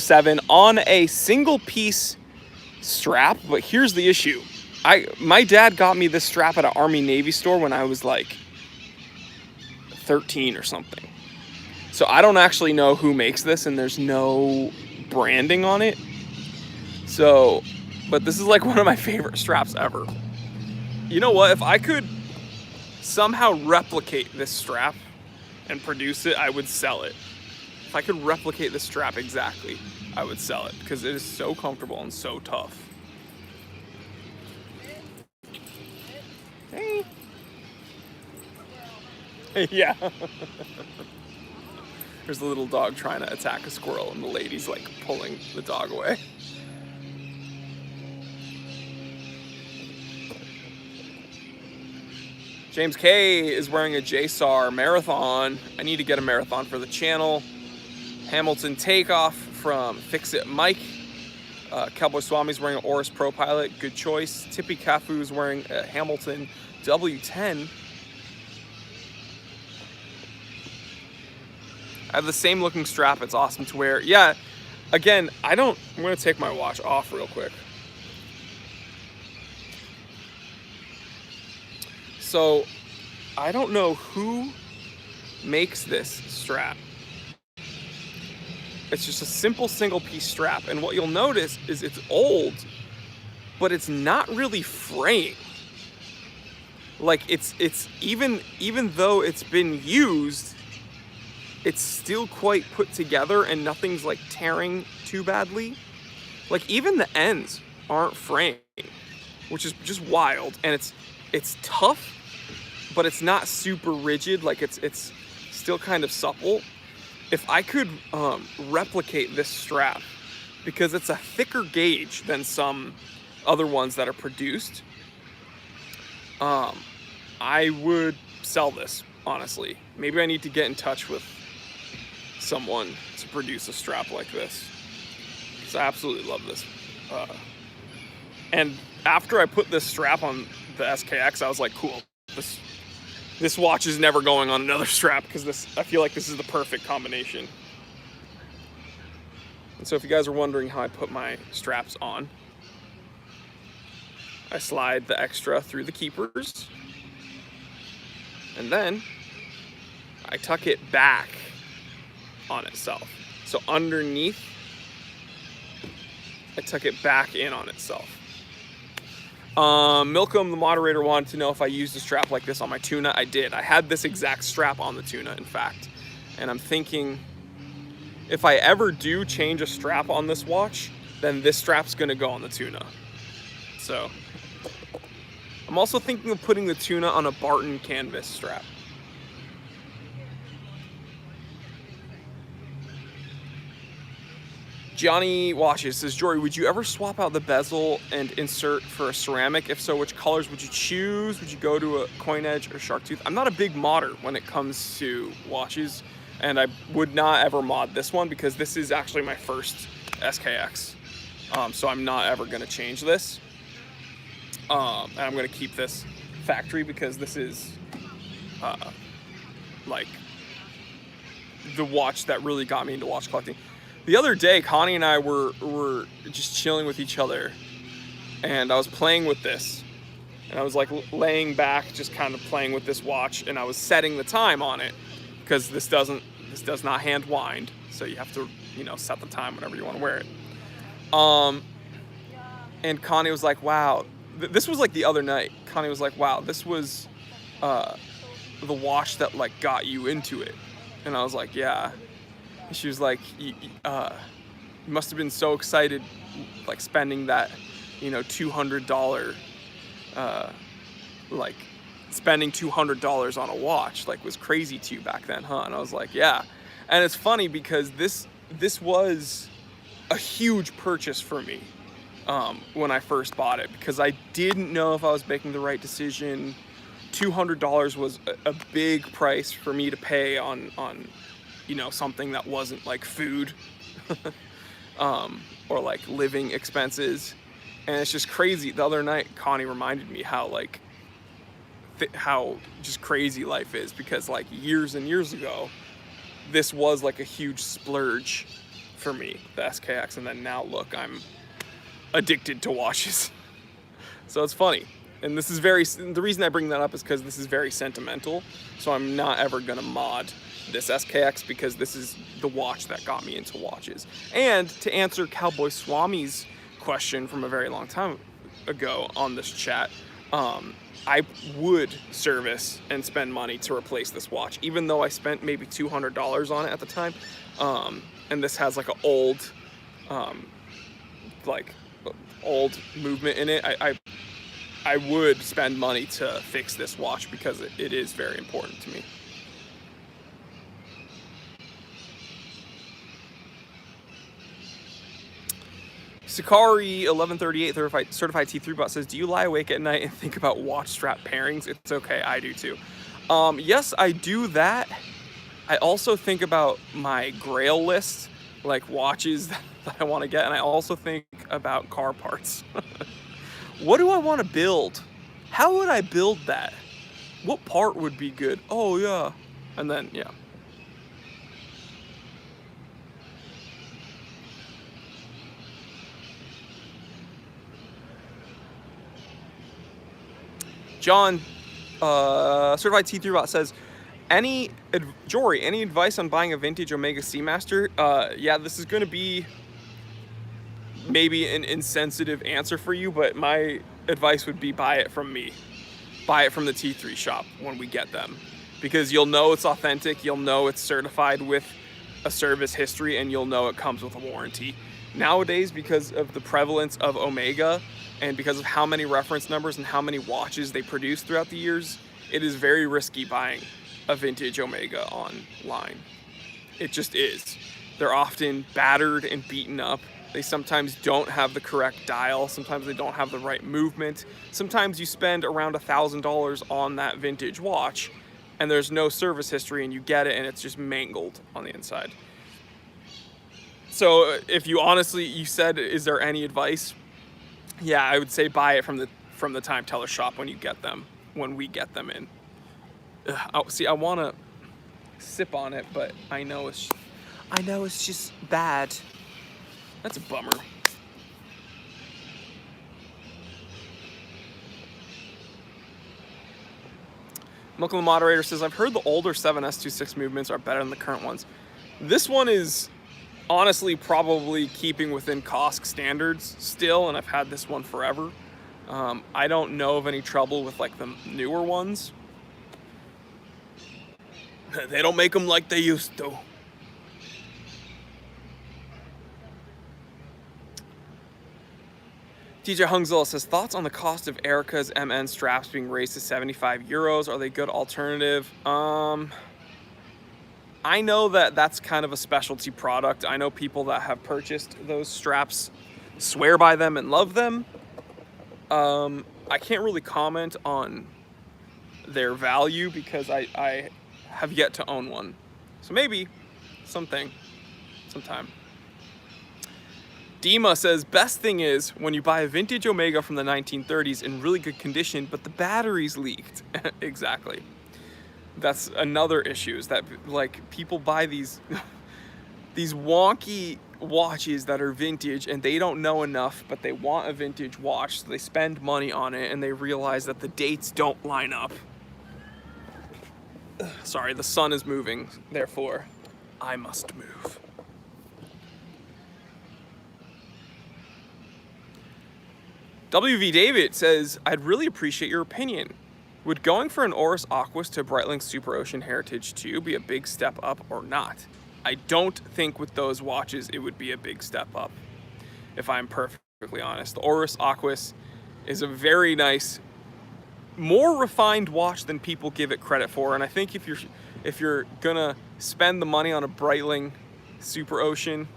007 on a single piece strap, but here's the issue. My dad got me this strap at an Army Navy store when I was like 13 or something. So I don't actually know who makes this, and there's no branding on it. So, but this is like one of my favorite straps ever. You know what? If I could somehow replicate this strap and produce it, I would sell it. If I could replicate this strap exactly, I would sell it because it is so comfortable and so tough. Hey. Yeah. There's a little dog trying to attack a squirrel and the lady's like pulling the dog away. James K is wearing a JSAR Marathon. I need to get a Marathon for the channel. Hamilton Takeoff from Fix It Mike. Cowboy Swami's wearing an Oris Pro Pilot. Good choice. Tippy Cafu is wearing a Hamilton W10. I have the same looking strap. It's awesome to wear. Yeah, again, I'm going to take my watch off real quick. So, I don't know who makes this strap. It's just a simple single piece strap. And what you'll notice is it's old, but it's not really fraying. Like it's even though it's been used, it's still quite put together and nothing's like tearing too badly. Like even the ends aren't fraying, which is just wild. And it's tough, but it's not super rigid. Like it's still kind of supple. If I could replicate this strap, because it's a thicker gauge than some other ones that are produced, I would sell this, honestly. Maybe I need to get in touch with someone to produce a strap like this, because I absolutely love this. And after I put this strap on the SKX, I was like, cool, this watch is never going on another strap, because I feel like this is the perfect combination. And so if you guys are wondering how I put my straps on, I slide the extra through the keepers, and then I tuck it back on itself. So underneath, I tuck it back in on itself. Milcom, the moderator, wanted to know if I used a strap like this on my tuna. I did. I had this exact strap on the tuna, in fact. And I'm thinking, if I ever do change a strap on this watch, then this strap's gonna go on the tuna. So, I'm also thinking of putting the tuna on a Barton canvas strap. Johnny Watches says, Jory, would you ever swap out the bezel and insert for a ceramic? If so, which colors would you choose? Would you go to a coin edge or shark tooth? I'm not a big modder when it comes to watches, and I would not ever mod this one because this is actually my first SKX. So I'm not ever gonna change this. And I'm gonna keep this factory because this is like the watch that really got me into watch collecting. The other day, Connie and I were just chilling with each other, and I was playing with this, and I was like laying back, just kind of playing with this watch, and I was setting the time on it because this does not hand wind, so you have to, you know, set the time whenever you want to wear it. And Connie was like, "Wow," this was like the other night. Connie was like, wow, this was the watch that like got you into it. And I was like, yeah. And she was like, you must have been so excited, like spending that, $200, like spending $200 on a watch, like was crazy to you back then, huh? And I was like, yeah. And it's funny because this was a huge purchase for me when I first bought it, because I didn't know if I was making the right decision. $200 was a big price for me to pay on something that wasn't like food or like living expenses. And it's just crazy. The other night Connie reminded me how like how just crazy life is, because like years and years ago this was like a huge splurge for me, the SKX, and then now look, I'm addicted to watches. So it's funny. And this is the reason I bring that up is because this is very sentimental. So I'm not ever gonna mod this SKX, because this is the watch that got me into watches. And to answer Cowboy Swami's question from a very long time ago on this chat, I would service and spend money to replace this watch, even though I spent maybe $200 on it at the time. And this has like an old movement in it. I would spend money to fix this watch because it is very important to me. Sakari 1138 certified T3 bot says, do you lie awake at night and think about watch strap pairings? It's okay, I do too. Yes, I do that. I also think about my grail list, like watches that I want to get, and I also think about car parts. What do I want to build? How would I build that? What part would be good? Oh yeah. And then, yeah. John, certified T3 bot says, Jory, any advice on buying a vintage Omega Seamaster? Yeah, this is going to be maybe an insensitive answer for you, but my advice would be buy it from me. Buy it from the T3 shop when we get them, because you'll know it's authentic, you'll know it's certified with a service history, and you'll know it comes with a warranty. Nowadays, because of the prevalence of Omega and because of how many reference numbers and how many watches they produce throughout the years, it is very risky buying a vintage Omega online. It just is. They're often battered and beaten up. They sometimes don't have the correct dial. Sometimes they don't have the right movement. Sometimes you spend around $1,000 on that vintage watch and there's no service history, and you get it and it's just mangled on the inside. So if you said, is there any advice? Yeah, I would say buy it from the time teller shop when we get them in. See, I want to sip on it, but I know it's just bad. That's a bummer. Milk the Moderator says, I've heard the older 7S26 movements are better than the current ones. This one is honestly probably keeping within COSC standards still, and I've had this one forever. I don't know of any trouble with like the newer ones. They don't make them like they used to. DJ Hungzilla says, thoughts on the cost of Erica's MN straps being raised to 75 euros? Are they a good alternative? I know that that's kind of a specialty product. I know people that have purchased those straps swear by them and love them. I can't really comment on their value because I have yet to own one. So maybe sometime. Dima says, best thing is when you buy a vintage Omega from the 1930s in really good condition, but the battery's leaked. Exactly. That's another issue, is that like people buy these wonky watches that are vintage and they don't know enough, but they want a vintage watch, so they spend money on it and they realize that the dates don't line up. Sorry, the sun is moving, therefore I must move. WV David says, I'd really appreciate your opinion. Would going for an Oris Aquis to Breitling Super Ocean Heritage 2 be a big step up or not? I don't think with those watches it would be a big step up, if I'm perfectly honest. The Oris Aquis is a very nice, more refined watch than people give it credit for, and I think if you're gonna spend the money on a Breitling Super Ocean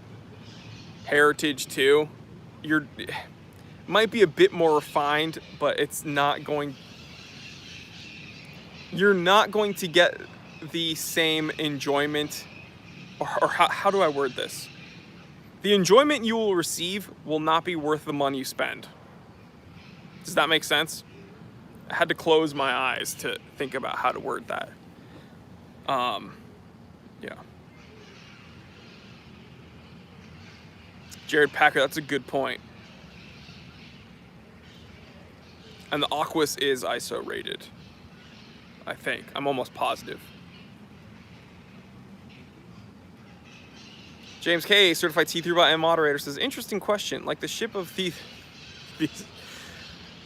Heritage 2, might be a bit more refined, but you're not going to get the same enjoyment, or how do I word this? The enjoyment you will receive will not be worth the money you spend. Does that make sense? I had to close my eyes to think about how to word that. Yeah. Jared Packer, that's a good point. And the Aquis is ISO rated, I think. I'm almost positive. James K, certified T3 moderator, says, interesting question. Like the ship of these.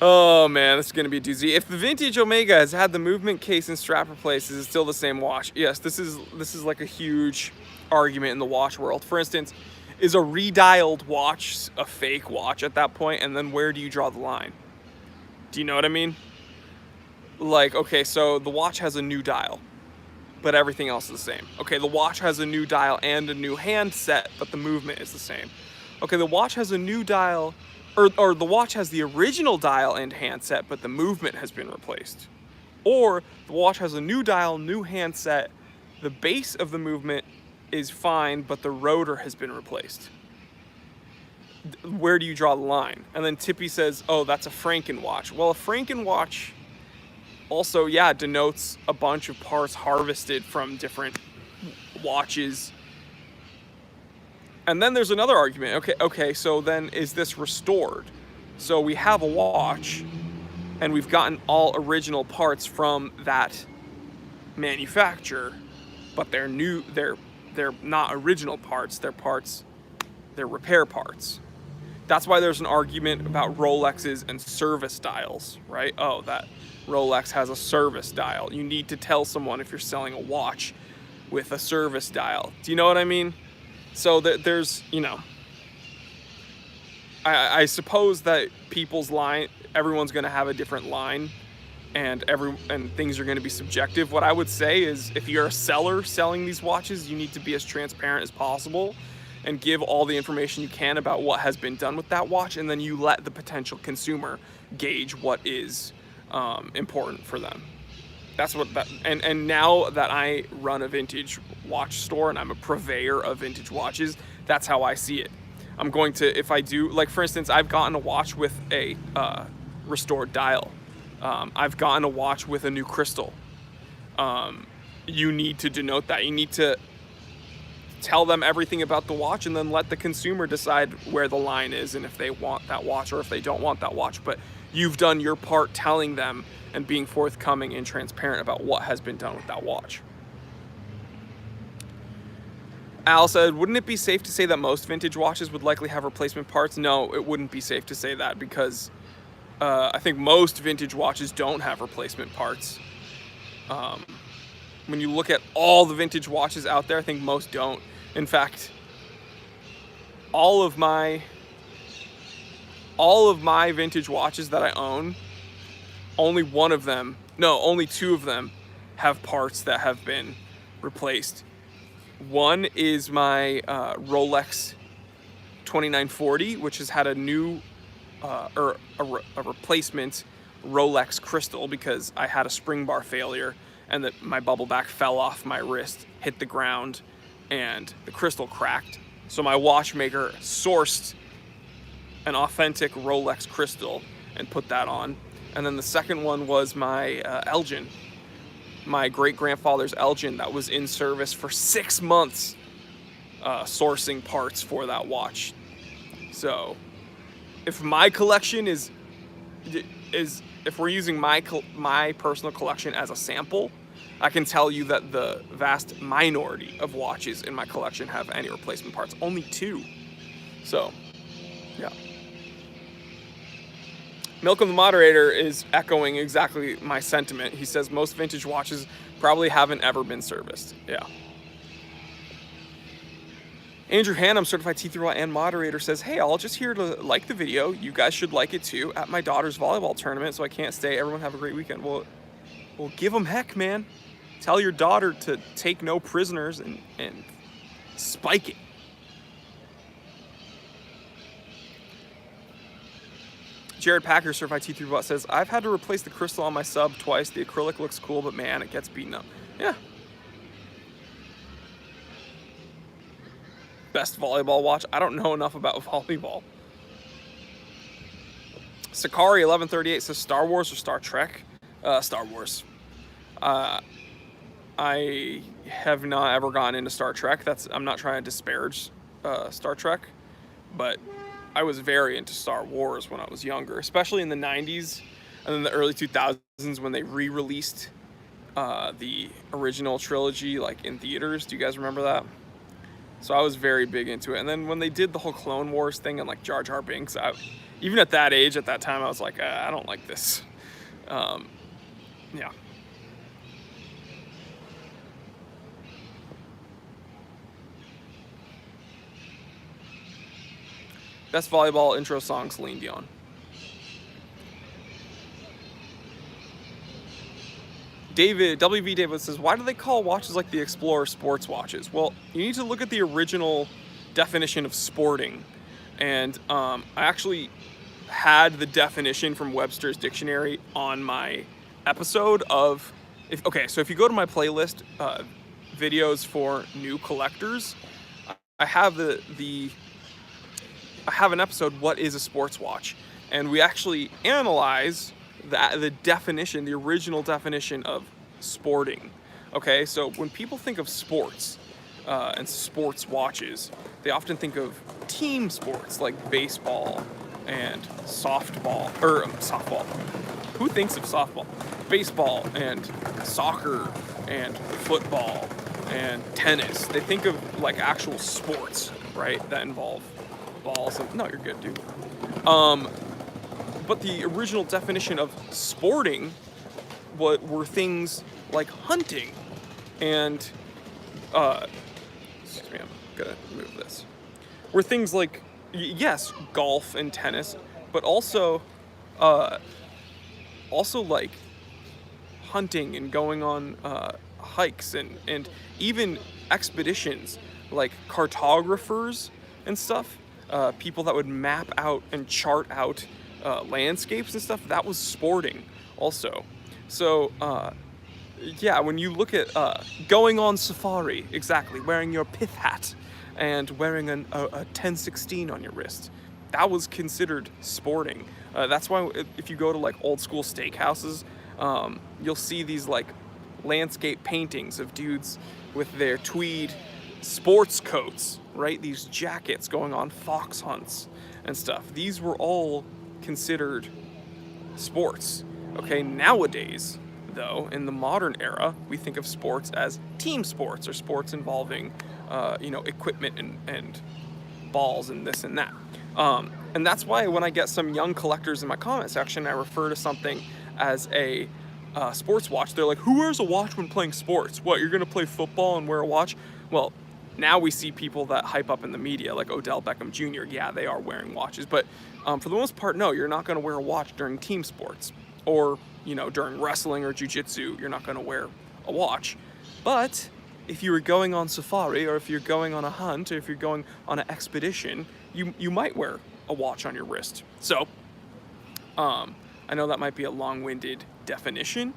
Oh man, this is gonna be a doozy. If the vintage Omega has had the movement case and strap replaced, is it still the same watch? Yes, this is like a huge argument in the watch world. For instance, is a redialed watch a fake watch at that point? And then where do you draw the line? Do you know what I mean? Like, okay, so the watch has a new dial, but everything else is the same. Okay, the watch has a new dial and a new handset, but the movement is the same. Okay, the watch has a new dial, or the watch has the original dial and handset, but the movement has been replaced. Or the watch has a new dial, new handset, the base of the movement is fine, but the rotor has been replaced. Where do you draw the line? And then Tippy says, oh, that's a Franken watch. Well, a Franken watch also, yeah, denotes a bunch of parts harvested from different watches. And then there's another argument. Okay, so then is this restored? So we have a watch and we've gotten all original parts from that manufacturer, but they're new, they're not original parts, they're repair parts. That's why there's an argument about Rolexes and service dials, right? Oh, that Rolex has a service dial. You need to tell someone if you're selling a watch with a service dial. Do you know what I mean? So there's, you know, I suppose that people's line, everyone's going to have a different line, and things are going to be subjective. What I would say is, if you're a seller selling these watches, you need to be as transparent as possible and give all the information you can about what has been done with that watch, and then you let the potential consumer gauge what is important for them. That's what that, and now that I run a vintage watch store and I'm a purveyor of vintage watches, that's how I see it. I'm going to, if I do, like for instance, I've gotten a watch with a restored dial. I've gotten a watch with a new crystal. You need to denote that. You need to tell them everything about the watch, and then let the consumer decide where the line is and if they want that watch or if they don't want that watch. But you've done your part telling them and being forthcoming and transparent about what has been done with that watch. Al said, wouldn't it be safe to say that most vintage watches would likely have replacement parts? No, it wouldn't be safe to say that, because I think most vintage watches don't have replacement parts. When you look at all the vintage watches out there, I think most don't. In fact, all of my vintage watches that I own, only two of them have parts that have been replaced. One is my Rolex 2940, which has had a new a replacement Rolex crystal, because I had a spring bar failure and that my bubble back fell off my wrist, hit the ground, and the crystal cracked. So my watchmaker sourced an authentic Rolex crystal and put that on. And then the second one was my Elgin, my great-grandfather's Elgin that was in service for 6 months, sourcing parts for that watch. So if my collection is if we're using my personal collection as a sample, I can tell you that the vast minority of watches in my collection have any replacement parts. Only 2. So, yeah. Milk of the Moderator is echoing exactly my sentiment. He says most vintage watches probably haven't ever been serviced. Yeah. Andrew Hannum, certified T3 and moderator, says, hey, all just here to like the video. You guys should like it too. At my daughter's volleyball tournament, so I can't stay. Everyone have a great weekend. Well, give them heck, man. Tell your daughter to take no prisoners and spike it. Jared Packer, certified T3 bot, says, I've had to replace the crystal on my sub twice. The acrylic looks cool, but man, it gets beaten up. Yeah. Best volleyball watch? I don't know enough about volleyball. Sakari 1138 says Star Wars or Star Trek? Star Wars. I have not ever gone into Star Trek. I'm not trying to disparage Star Trek, but I was very into Star Wars when I was younger, especially in the 90s and then the early 2000s when they re-released the original trilogy like in theaters. Do you guys remember that? So I was very big into it. And then when they did the whole Clone Wars thing and like Jar Jar Binks, even at that age, at that time, I was like, I don't like this. Yeah. Best volleyball intro song, Celine Dion. WV David says, why do they call watches like the Explorer sports watches? Well, you need to look at the original definition of sporting. And I actually had the definition from Webster's Dictionary on my episode of, so if you go to my playlist, videos for new collectors, I have I have an episode, what is a sports watch? And we actually analyze the definition, the original definition of sporting. Okay, so when people think of sports and sports watches, they often think of team sports like baseball and softball. Who thinks of softball? Baseball and soccer and football and tennis. They think of like actual sports, right? That involve balls. No, you're good, dude. But the original definition of sporting were things like hunting and, excuse me, I'm gonna move this. Were things like, yes, golf and tennis, but also like hunting and going on hikes and even expeditions, like cartographers and stuff, people that would map out and chart out landscapes and stuff. That was sporting also. So yeah, when you look at going on safari, exactly, wearing your pith hat and wearing a 1016 on your wrist, that was considered sporting. That's why if you go to like old school steakhouses, you'll see these like landscape paintings of dudes with their tweed sports coats, right? These jackets going on fox hunts and stuff. These were all considered sports. Okay, nowadays, though, in the modern era, we think of sports as team sports or sports involving, equipment and balls and this and that. And that's why when I get some young collectors in my comment section, I refer to something as a sports watch. They're like, who wears a watch when playing sports? What, you're gonna play football and wear a watch? Well, now we see people that hype up in the media, like Odell Beckham Jr. Yeah, they are wearing watches, but for the most part, no, you're not gonna wear a watch during team sports. Or, during wrestling or jiu-jitsu, you're not gonna wear a watch. But if you were going on safari, or if you're going on a hunt, or if you're going on an expedition, you might wear a watch on your wrist. So, I know that might be a long-winded definition,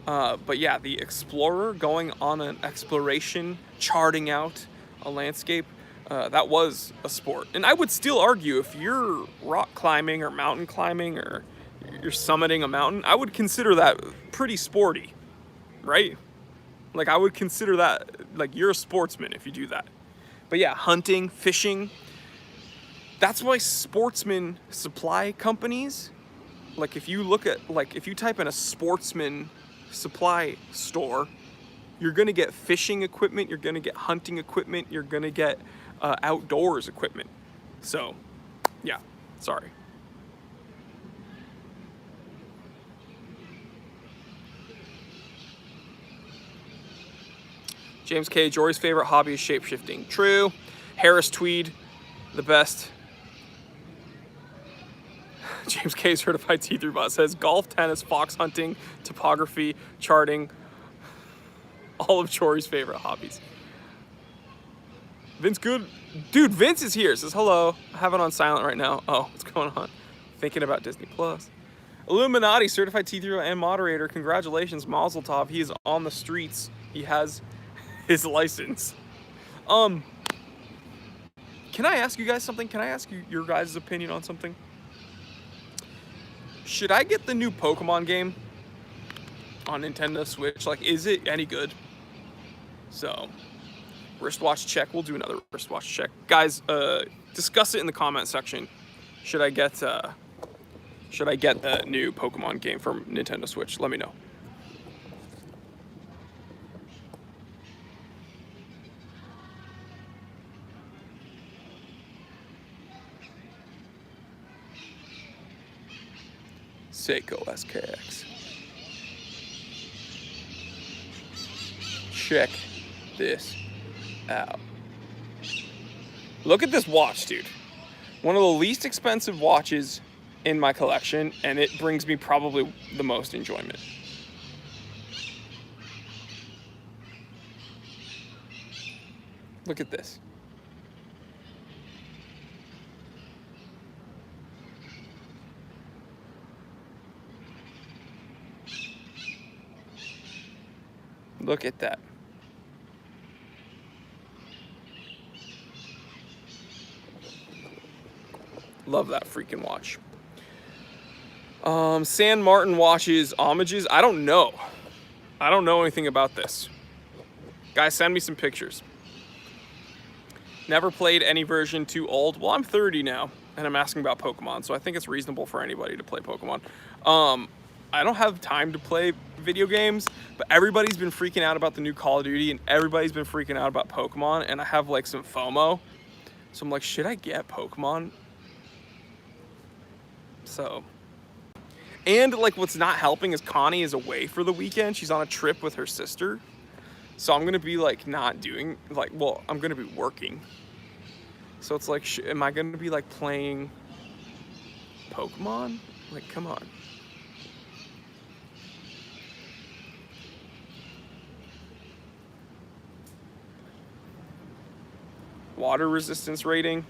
but yeah, the explorer going on an exploration, charting out a landscape, that was a sport. And I would still argue if you're rock climbing or mountain climbing or you're summiting a mountain, I would consider that pretty sporty, right? Like I would consider that, like you're a sportsman if you do that. But yeah, hunting, fishing, that's why sportsman supply companies, like if you look at, like if you type in a sportsman supply store, you're gonna get fishing equipment, you're gonna get hunting equipment, you're gonna get outdoors equipment. So yeah, sorry. James K. Jory's favorite hobby is shape-shifting. True. Harris Tweed, the best. James K. certified see-through bot says golf, tennis, fox hunting, topography, charting. All of Jory's favorite hobbies. Vince Good. Dude, Vince is here. Says hello. I have it on silent right now. Oh, what's going on? Thinking about Disney Plus. Illuminati, certified see-through and moderator. Congratulations, Mazel Tov. He is on the streets. He has his license. Can I ask you guys something? Can I ask you your guys' opinion on something? Should I get the new Pokemon game on Nintendo Switch? Like, is it any good? So, wristwatch check. We'll do another wristwatch check. Guys, discuss it in the comment section. Should I get the new Pokemon game from Nintendo Switch? Let me know. Seiko SKX. Check this out. Look at this watch, dude. One of the least expensive watches in my collection, and it brings me probably the most enjoyment. Look at this. Look at that. Love that freaking watch. San Martin watches homages. I don't know. I don't know anything about this. Guys, send me some pictures. Never played any version too old. Well, I'm 30 now, and I'm asking about Pokemon, so I think it's reasonable for anybody to play Pokemon. I don't have time to play video games, but everybody's been freaking out about the new Call of Duty, and everybody's been freaking out about Pokemon, and I have like some FOMO. So I'm like, should I get Pokemon? So, and like what's not helping is Connie is away for the weekend. She's on a trip with her sister. So I'm gonna be like not doing like, well, I'm gonna be working. So it's like, am I gonna be like playing Pokemon? Like, come on. Water resistance rating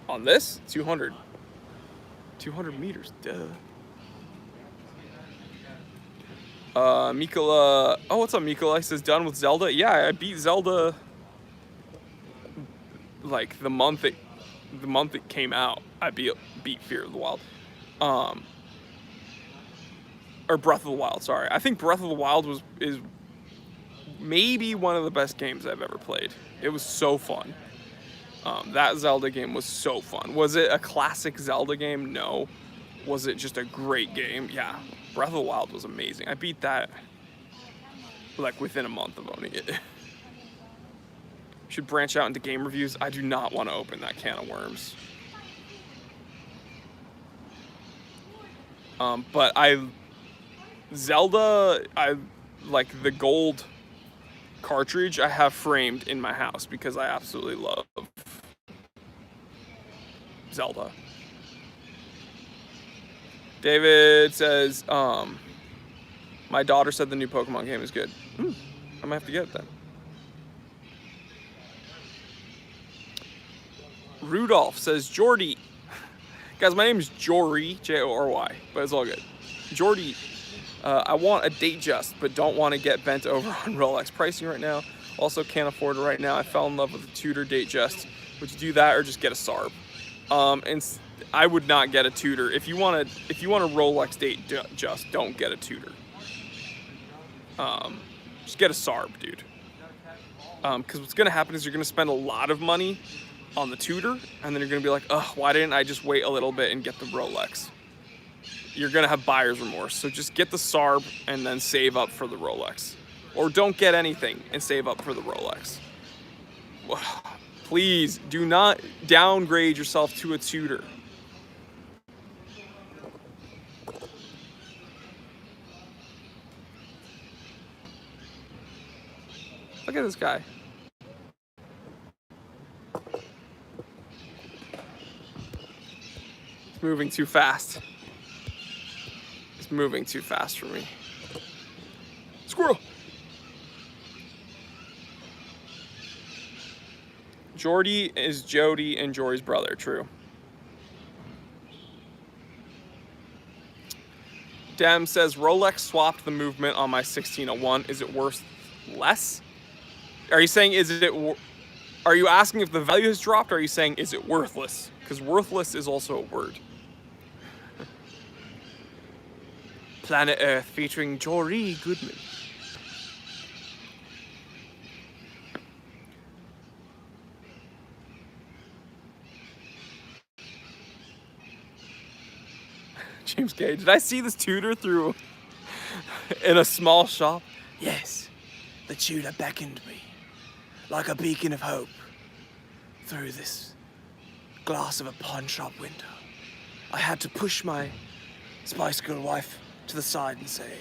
on this 200 meters. Duh. Mikola, oh, what's up, Mikola? He says done with Zelda. Yeah, I beat Zelda like the month it came out. I beat Fear of the Wild, or Breath of the Wild. Sorry, I think Breath of the Wild is maybe one of the best games I've ever played. It was so fun. That Zelda game was so fun. Was it a classic Zelda game? No. Was it just a great game? Yeah. Breath of the Wild was amazing. I beat that like within a month of owning it. Should branch out into game reviews. I do not want to open that can of worms. But Zelda, I like the gold cartridge I have framed in my house because I absolutely love Zelda. David says, my daughter said the new Pokemon game is good. I might have to get it then. Rudolph says, Jordy. Guys, my name is Jory, Jory, but it's all good. Jordy, I want a date just, but don't want to get bent over on Rolex pricing right now. Also can't afford it right now. I fell in love with a Tudor date just. Would you do that or just get a SARB? And I would not get a Tudor. If you want a Rolex date just, don't get a Tudor. Just get a SARB, dude. Because what's gonna happen is you're gonna spend a lot of money on the Tudor, and then you're gonna be like, ugh, why didn't I just wait a little bit and get the Rolex? You're gonna have buyer's remorse. So just get the SARB and then save up for the Rolex. Or don't get anything and save up for the Rolex. Please do not downgrade yourself to a Tudor. Look at this guy. It's moving too fast. It's moving too fast for me. Squirrel! Jordy is Jody and Jory's brother. True. Dem says Rolex swapped the movement on my 1601. Is it worth less? Are you saying are you asking if the value has dropped, or are you saying is it worthless? Because worthless is also a word. Planet Earth featuring Jory Goodman. James Gay, did I see this tutor through in a small shop? Yes, the tutor beckoned me like a beacon of hope through this glass of a pawn shop window. I had to push my Spice Girl wife to the side and say,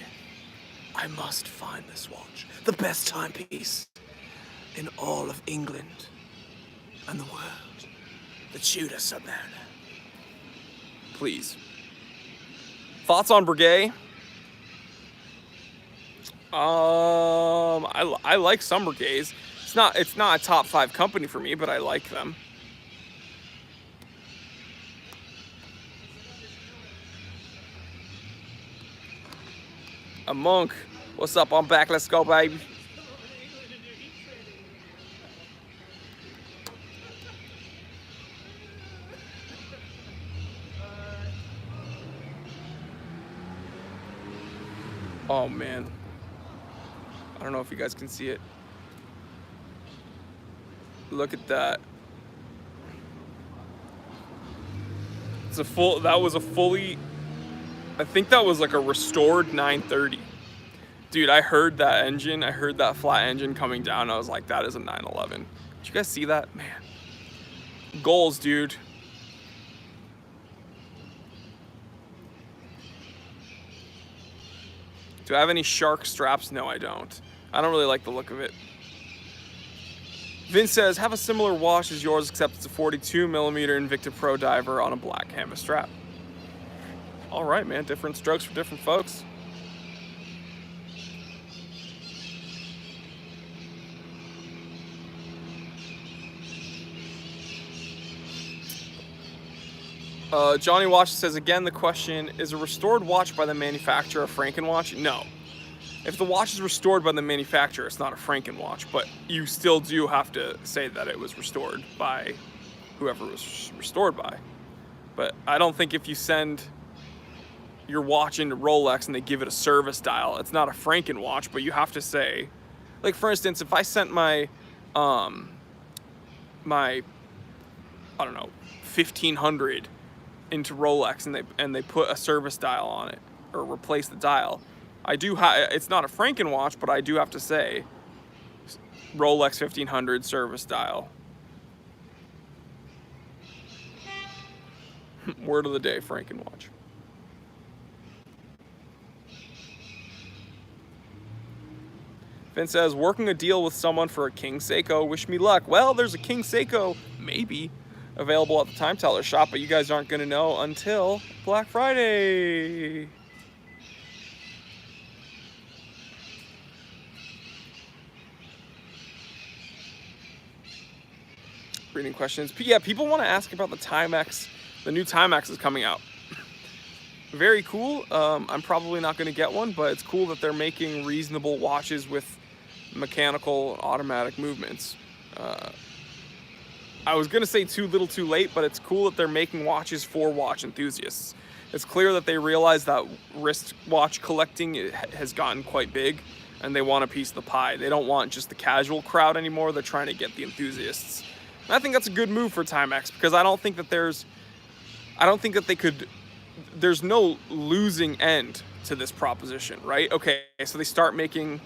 I must find this watch, the best timepiece in all of England and the world, the Tudor Submariner. Please. Thoughts on Breguet? I like some Breguets. It's not a top 5 company for me, but I like them. A monk. What's up? I'm back. Let's go, baby. Oh, man. I don't know if you guys can see it. Look at that. That was a fully, I think that was like a restored 930. Dude, I heard that engine. I heard that flat engine coming down. I was like, that is a 911. Did you guys see that? Man. Goals, dude. Do I have any shark straps? No, I don't. I don't really like the look of it. Vince says, have a similar watch as yours, except it's a 42mm Invicta Pro diver on a black canvas strap. All right, man. Different strokes for different folks. Johnny Watch says, again, the question, is a restored watch by the manufacturer a Frankenwatch? No. If the watch is restored by the manufacturer, it's not a Frankenwatch, but you still do have to say that it was restored by whoever it was restored by. But I don't think if you send your watch into Rolex and they give it a service dial, it's not a Frankenwatch, but you have to say, like, for instance, if I sent my, I don't know, 1500 into Rolex and they put a service dial on it or replace the dial, it's not a Frankenwatch, but I do have to say Rolex 1500 service dial. Word of the day, Frankenwatch. Finn says, working a deal with someone for a King Seiko, wish me luck. Well, there's a King Seiko, maybe, available at the Time Teller shop, but you guys aren't going to know until Black Friday. Reading questions. Yeah, people want to ask about the Timex. The new Timex is coming out. Very cool. I'm probably not going to get one, but it's cool that they're making reasonable watches with mechanical automatic movements. I was going to say too little too late, but it's cool that they're making watches for watch enthusiasts. It's clear that they realize that wristwatch collecting has gotten quite big, and they want a piece of the pie. They don't want just the casual crowd anymore. They're trying to get the enthusiasts. And I think that's a good move for Timex, because I don't think that there's no losing end to this proposition, right? Okay, so they start making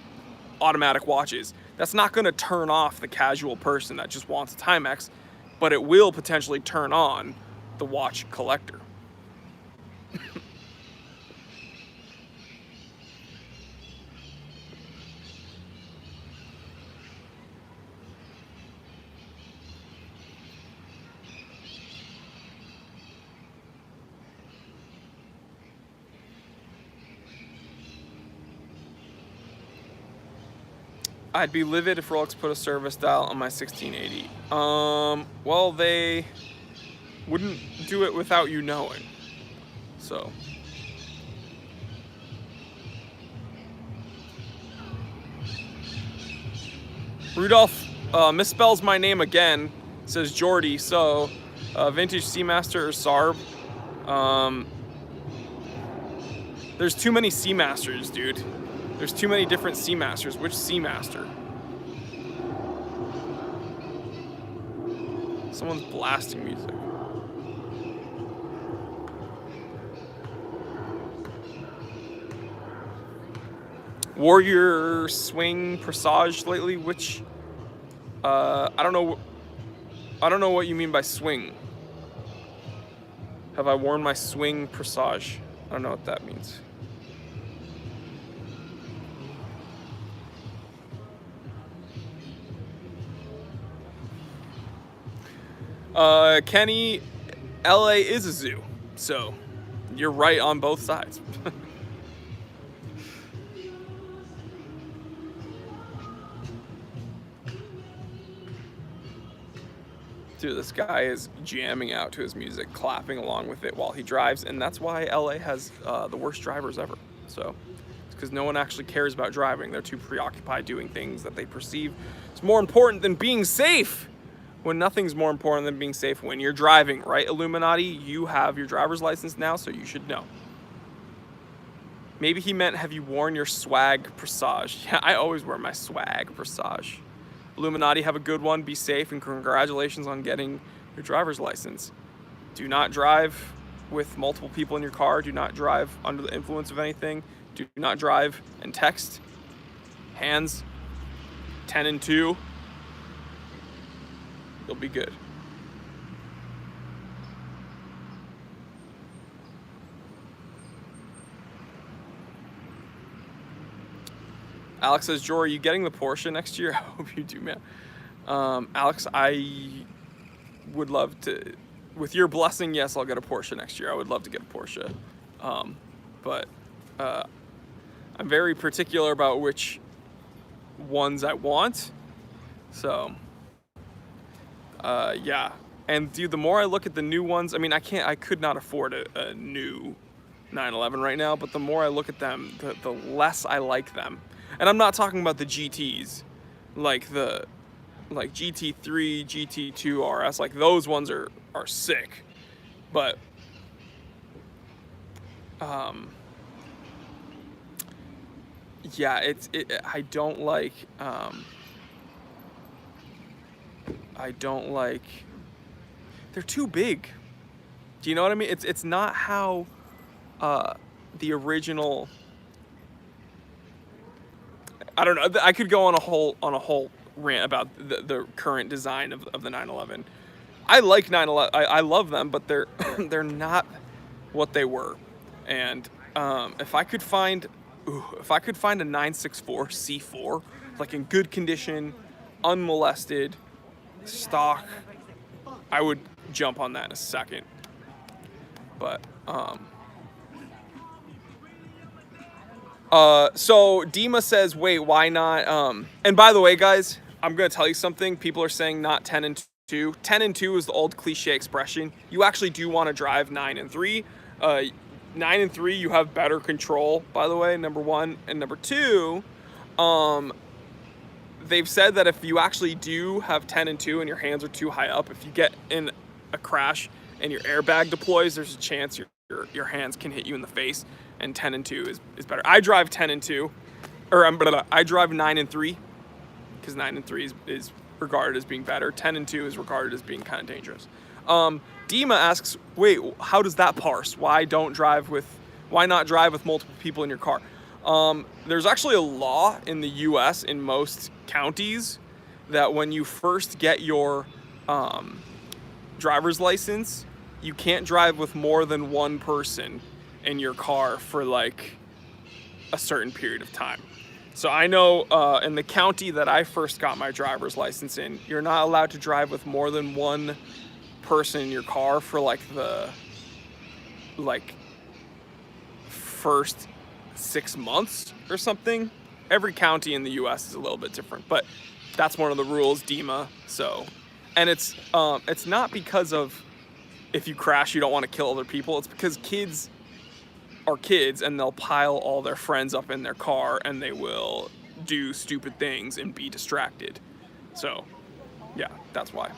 automatic watches. That's not going to turn off the casual person that just wants a Timex, but it will potentially turn on the watch collector. I'd be livid if Rolex put a service dial on my 1680. Well, they wouldn't do it without you knowing. So. Rudolph misspells my name again, says Jordy. So, Vintage Seamaster or Sarb. There's too many Seamasters, dude. There's too many different Seamasters. Which Seamaster? Someone's blasting music. Warrior Swing Presage lately, which I don't know what you mean by swing. Have I worn my Swing Presage? I don't know what that means. Kenny, LA is a zoo, so you're right on both sides. Dude, this guy is jamming out to his music, clapping along with it while he drives, and that's why LA has the worst drivers ever. So it's because no one actually cares about driving. They're too preoccupied doing things that they perceive is more important than being safe, when nothing's more important than being safe when you're driving, right, Illuminati? You have your driver's license now, so you should know. Maybe he meant, have you worn your swag Presage? Yeah, I always wear my swag Presage. Illuminati, have a good one, be safe, and congratulations on getting your driver's license. Do not drive with multiple people in your car. Do not drive under the influence of anything. Do not drive and text. Hands 10 and 2. You'll be good. Alex says, Jory, are you getting the Porsche next year? I hope you do, man. Alex, I would love to, with your blessing, yes, I'll get a Porsche next year. I would love to get a Porsche. But I'm very particular about which ones I want. So, yeah. And dude, the more I look at the new ones, I mean, I could not afford a new 911 right now, but the more I look at them, the less I like them. And I'm not talking about the GTs, like GT3, GT2 RS, like those ones are sick. But yeah, I don't like they're too big. Do you know what I mean? It's not how the original, I don't know. I could go on a whole rant about the current design of the 911. I like 911. I love them, but they're not what they were. And if I could find a 964 C4, like in good condition, unmolested, stock, I would jump on that in a second. But so Dima says, wait, why not? And by the way, guys, I'm going to tell you something. People are saying not 10 and 2. 10 and 2 is the old cliche expression. You actually do want to drive 9 and 3. 9 and 3, you have better control, by the way, number one. And number two, they've said that if you actually do have 10 and 2 and your hands are too high up, if you get in a crash and your airbag deploys, there's a chance your hands can hit you in the face. And 10 and 2 is better. I drive 10 and 2, or I drive 9 and 3, because 9 and 3 is regarded as being better. 10 and 2 is regarded as being kind of dangerous. Dima asks, wait, how does that parse? Why not drive with multiple people in your car? There's actually a law in the U.S. in most counties that when you first get your driver's license, you can't drive with more than one person in your car for like a certain period of time. So I know in the county that I first got my driver's license in, you're not allowed to drive with more than one person in your car for the first 6 months or something. every county in the U.S. is a little bit different, but that's one of the rules, DEMA. So, and it's not because of if you crash you don't want to kill other people. It's because kids are kids and they'll pile all their friends up in their car and they will do stupid things and be distracted. So, yeah, that's why.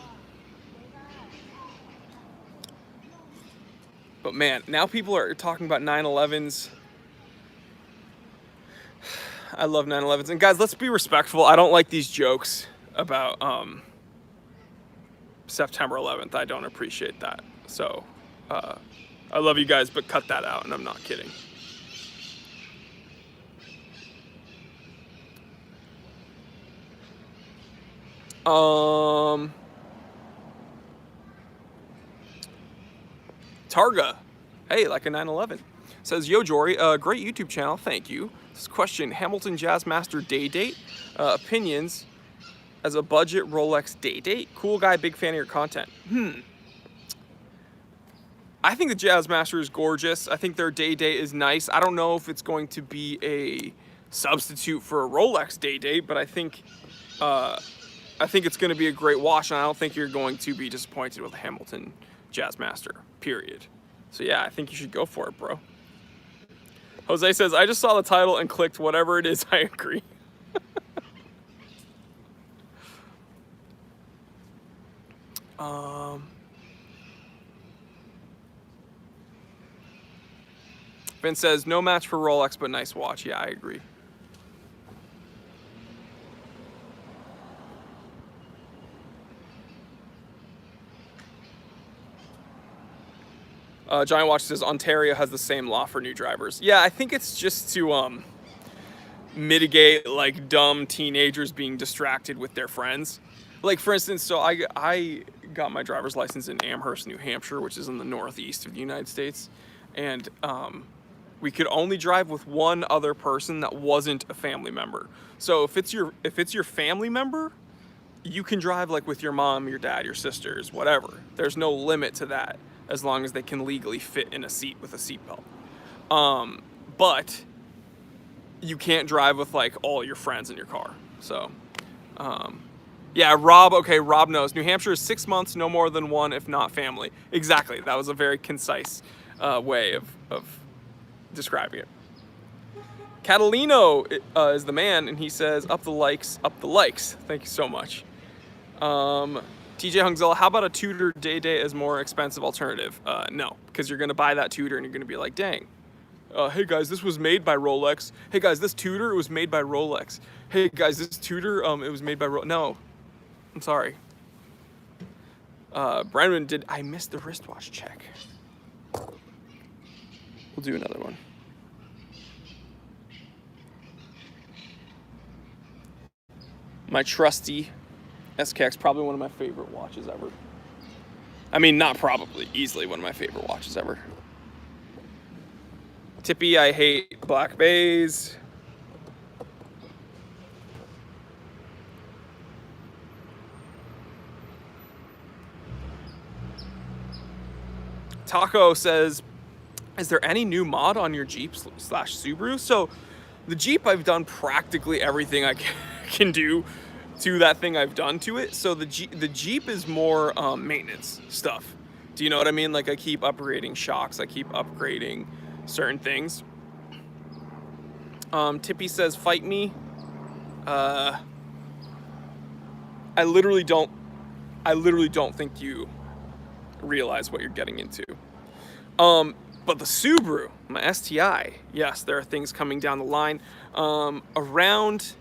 But man, now people are talking about 9/11s. I love 9/11s. And guys, let's be respectful. I don't like these jokes about September 11th. I don't appreciate that. So, I love you guys, but cut that out, and I'm not kidding. Targa, hey, like a 9/11. Says, yo, Jory, great YouTube channel, thank you. This question, Hamilton Jazzmaster day date, opinions as a budget Rolex day date. Cool guy, big fan of your content. I think the Jazzmaster is gorgeous. I think their day date is nice. I don't know if it's going to be a substitute for a Rolex day date, but I think it's going to be a great watch, and I don't think you're going to be disappointed with a Hamilton Jazzmaster, period. So yeah, I think you should go for it, bro. Jose says, I just saw the title and clicked whatever it is. I agree. Vince says, no match for Rolex, but nice watch. Yeah, I agree. Giant Watch says, Ontario has the same law for new drivers. Yeah, I think it's just to mitigate like dumb teenagers being distracted with their friends. Like, for instance, so I got my driver's license in Amherst, New Hampshire, which is in the northeast of the United States. And we could only drive with one other person that wasn't a family member. So if it's your family member, you can drive like with your mom, your dad, your sisters, whatever. There's no limit to that, as long as they can legally fit in a seat with a seatbelt. But you can't drive with like all your friends in your car. So, yeah, Rob, okay, Rob knows. New Hampshire is 6 months, no more than one, if not family. Exactly, that was a very concise way of describing it. Catalino is the man, and he says, up the likes, up the likes. Thank you so much. TJ Hungzilla, how about a Tudor day as more expensive alternative? No, because you're going to buy that Tudor and you're going to be like, dang. Hey guys, this was made by Rolex. Hey guys, this Tudor, it was made by Rolex. Hey guys, this Tudor, it was made by Rolex. No, I'm sorry. Brandon, I missed the wristwatch check. We'll do another one. My trusty SKX, probably one of my favorite watches ever. I mean, not probably, easily one of my favorite watches ever. Tippy, I hate black bays. Taco says, is there any new mod on your Jeep / Subaru? So the Jeep, I've done practically everything I can do to that thing I've done to it. So the Jeep is more maintenance stuff. Do you know what I mean? Like, I keep upgrading shocks, I keep upgrading certain things. Tippy says, fight me. I literally don't think you realize what you're getting into. But the Subaru, my STI, yes, there are things coming down the line. Around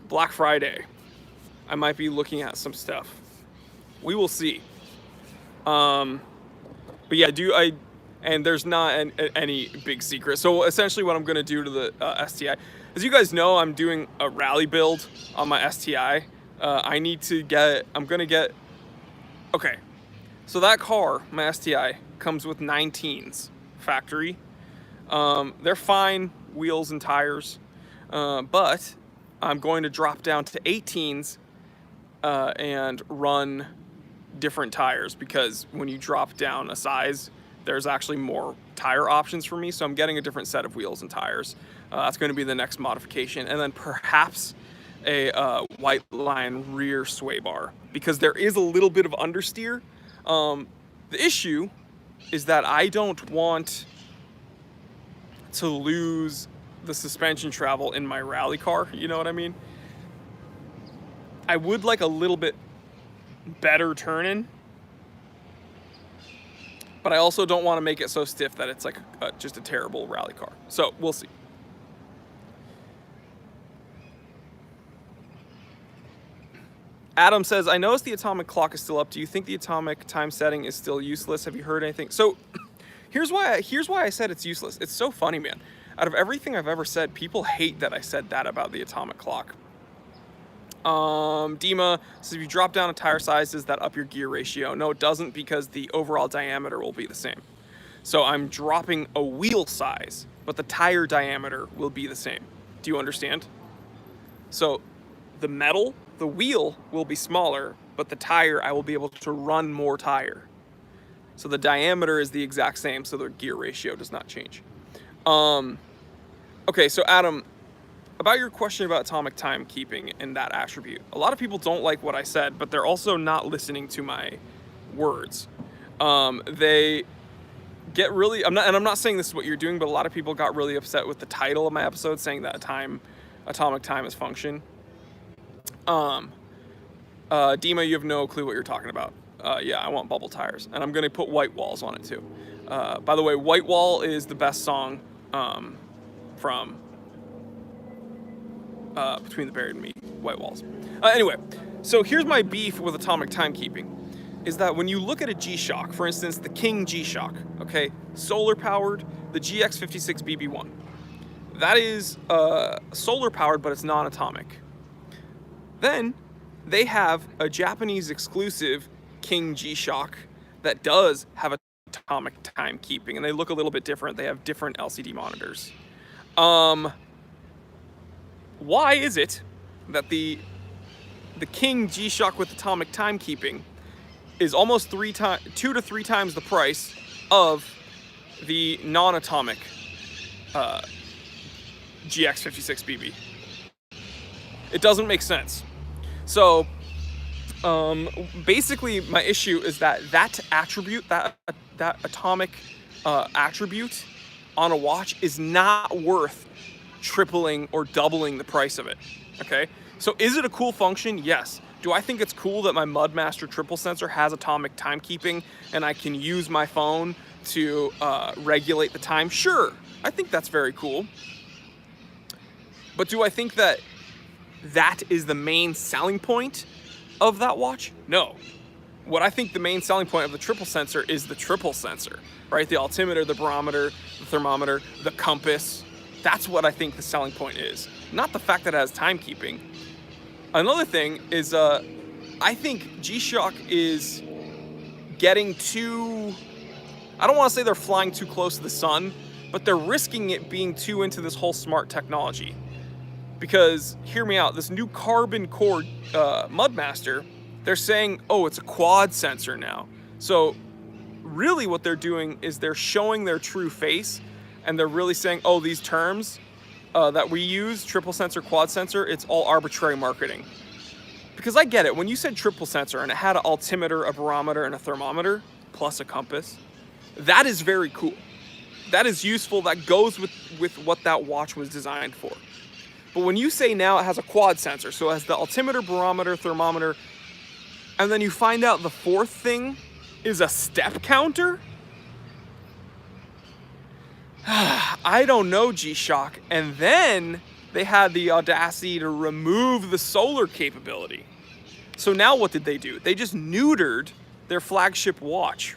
Black Friday, I might be looking at some stuff. We will see. But yeah, and there's not any big secret. So essentially what I'm gonna do to the STI, as you guys know, I'm doing a rally build on my STI. Okay. So that car, my STI, comes with 19s factory. They're fine wheels and tires, but I'm going to drop down to 18s and run different tires, because when you drop down a size, there's actually more tire options for me, so I'm getting a different set of wheels and tires. That's going to be the next modification, and then perhaps a white line rear sway bar, because there is a little bit of understeer. The issue is that I don't want to lose the suspension travel in my rally car, you know what I mean? I would like a little bit better turn-in, but I also don't want to make it so stiff that it's like just a terrible rally car. So we'll see. Adam says, I noticed the atomic clock is still up. Do you think the atomic time setting is still useless? Have you heard anything? So here's why I said it's useless. It's so funny, man. Out of everything I've ever said, people hate that I said that about the atomic clock. Dima says, if you drop down a tire size, does that up your gear ratio? No, it doesn't, because the overall diameter will be the same. So I'm dropping a wheel size, but the tire diameter will be the same. Do you understand? So the wheel will be smaller, but the tire, I will be able to run more tire. So the diameter is the exact same, so the gear ratio does not change. Okay, so Adam, about your question about atomic timekeeping and that attribute. A lot of people don't like what I said, but they're also not listening to my words. They get really, I'm not saying this is what you're doing, but a lot of people got really upset with the title of my episode, saying that atomic time is function. Dima, you have no clue what you're talking about. Yeah, I want bubble tires, and I'm gonna put White Walls on it too. By the way, White Wall is the best song from Between the Buried and Me, White Walls. Anyway, so here's my beef with atomic timekeeping, is that when you look at a G-Shock, for instance, the King G-Shock, okay, solar powered, the GX56BB1, that is solar powered, but it's non-atomic. Then they have a Japanese exclusive King G-Shock that does have atomic timekeeping, and they look a little bit different. They have different LCD monitors. Why is it that the King G-Shock with atomic timekeeping is almost 2 to 3 times the price of the non-atomic GX56BB? It doesn't make sense. So basically my issue is that attribute, that atomic attribute on a watch is not worth tripling or doubling the price of it. Okay, so is it a cool function? Yes. Do I think it's cool that my Mudmaster triple sensor has atomic timekeeping and I can use my phone to regulate the time? Sure, I think that's very cool. But do I think that is the main selling point of that watch? No. What I think the main selling point of the triple sensor is the triple sensor, right? The altimeter, the barometer, the thermometer, the compass. That's what I think the selling point is, not the fact that it has timekeeping. Another thing is, I think G-Shock is getting too, I don't want to say they're flying too close to the sun, but they're risking it being too into this whole smart technology. Because, hear me out, this new carbon core Mudmaster, they're saying, oh, it's a quad sensor now. So really what they're doing is they're showing their true face, and they're really saying, oh, these terms that we use, triple sensor, quad sensor, it's all arbitrary marketing. Because I get it, when you said triple sensor and it had an altimeter, a barometer, and a thermometer, plus a compass, that is very cool. That is useful, that goes with what that watch was designed for. But when you say now it has a quad sensor, so it has the altimeter, barometer, thermometer, and then you find out the fourth thing is a step counter? I don't know, G-Shock. And then they had the audacity to remove the solar capability. So now what did they do? They just neutered their flagship watch,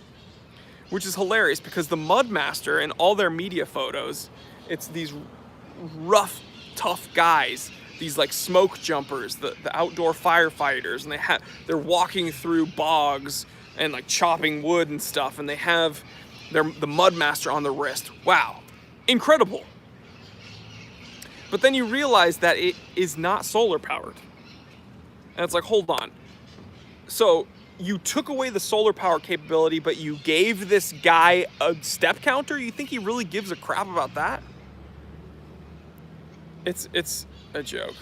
which is hilarious because the Mudmaster in all their media photos, it's these rough, tough guys, these like smoke jumpers, the outdoor firefighters, and they're walking through bogs and like chopping wood and stuff, and they have the Mudmaster on the wrist. Wow, incredible. But then you realize that it is not solar powered. And it's like, hold on. So you took away the solar power capability, but you gave this guy a step counter? You think he really gives a crap about that? It's a joke.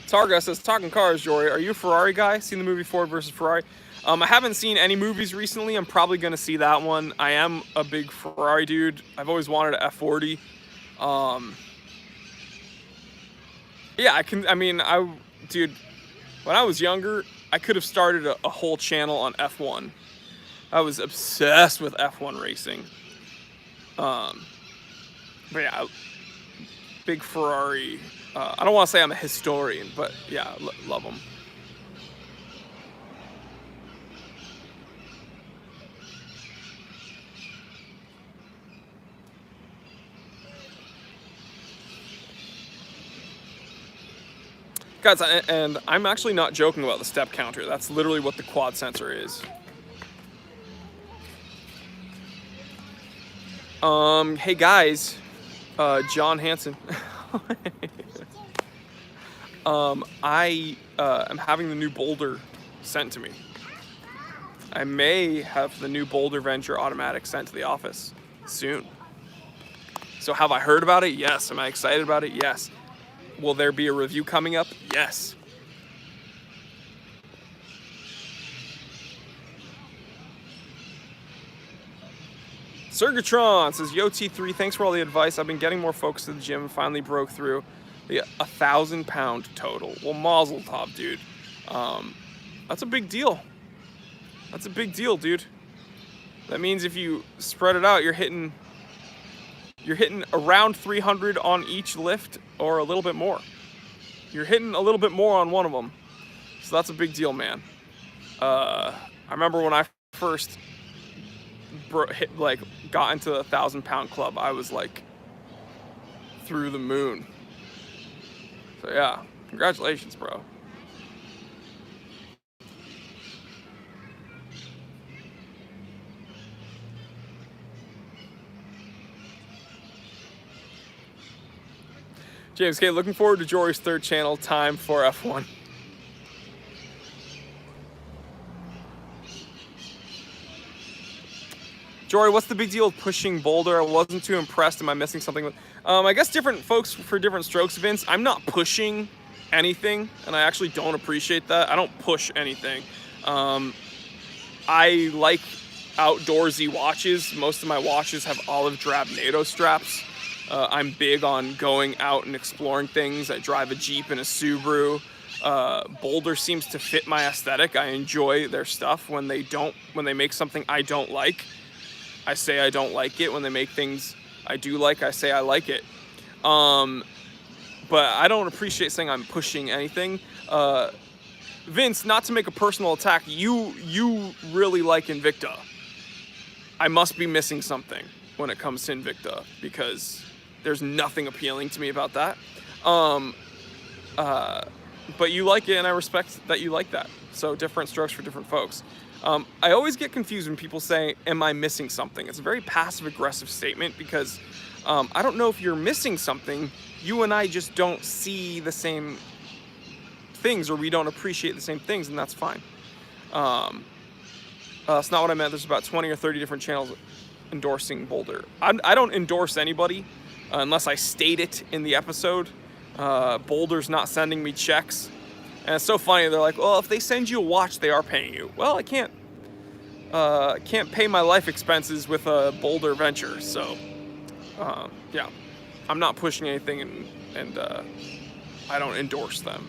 Targa says, talking cars, Jory. Are you a Ferrari guy? Seen the movie Ford versus Ferrari? I haven't seen any movies recently. I'm probably going to see that one. I am a big Ferrari dude. I've always wanted an F40. Yeah, dude, when I was younger, I could have started a whole channel on F1. I was obsessed with F1 racing. But yeah, big Ferrari. I don't want to say I'm a historian, but yeah, love them. Guys, and I'm actually not joking about the step counter. That's literally what the quad sensor is. Hey guys, John Hansen. I am having the new Boulder sent to me. I may have the new Boulder Venture automatic sent to the office soon. So have I heard about it? Yes. Am I excited about it? Yes. Will there be a review coming up? Yes. Sergatron says, Yo T3, thanks for all the advice. I've been getting more focused at the gym and finally broke through the 1,000-pound total. Well, mazel tov, dude. That's a big deal. That's a big deal, dude. That means if you spread it out, you're hitting around 300 on each lift or a little bit more. You're hitting a little bit more on one of them. So that's a big deal, man. I remember when I first got into the 1,000-pound club, I was like through the moon. So yeah, congratulations, bro. James K, looking forward to Jory's third channel. Time for F1. Jory, what's the big deal with pushing Boulder? I wasn't too impressed. Am I missing something? I guess different folks for different strokes, Vince. I'm not pushing anything, and I actually don't appreciate that. I don't push anything. I like outdoorsy watches. Most of my watches have olive drab NATO straps. I'm big on going out and exploring things. I drive a Jeep and a Subaru. Boulder seems to fit my aesthetic. I enjoy their stuff. When they make something I don't like, I say I don't like it. When they make things I do like, I say I like it. But I don't appreciate saying I'm pushing anything. Vince, not to make a personal attack, you really like Invicta. I must be missing something when it comes to Invicta, because there's nothing appealing to me about that. But you like it, and I respect that you like that. So different strokes for different folks. I always get confused when people say, am I missing something? It's a very passive-aggressive statement, because I don't know if you're missing something. You and I just don't see the same things, or we don't appreciate the same things, and that's fine. That's not what I meant. There's about 20 or 30 different channels endorsing Boulder. I don't endorse anybody unless I state it in the episode. Boulder's not sending me checks. And it's so funny. They're like, well, if they send you a watch, they are paying you. Well, I can't pay my life expenses with a Boulder venture. So, yeah, I'm not pushing anything, and I don't endorse them.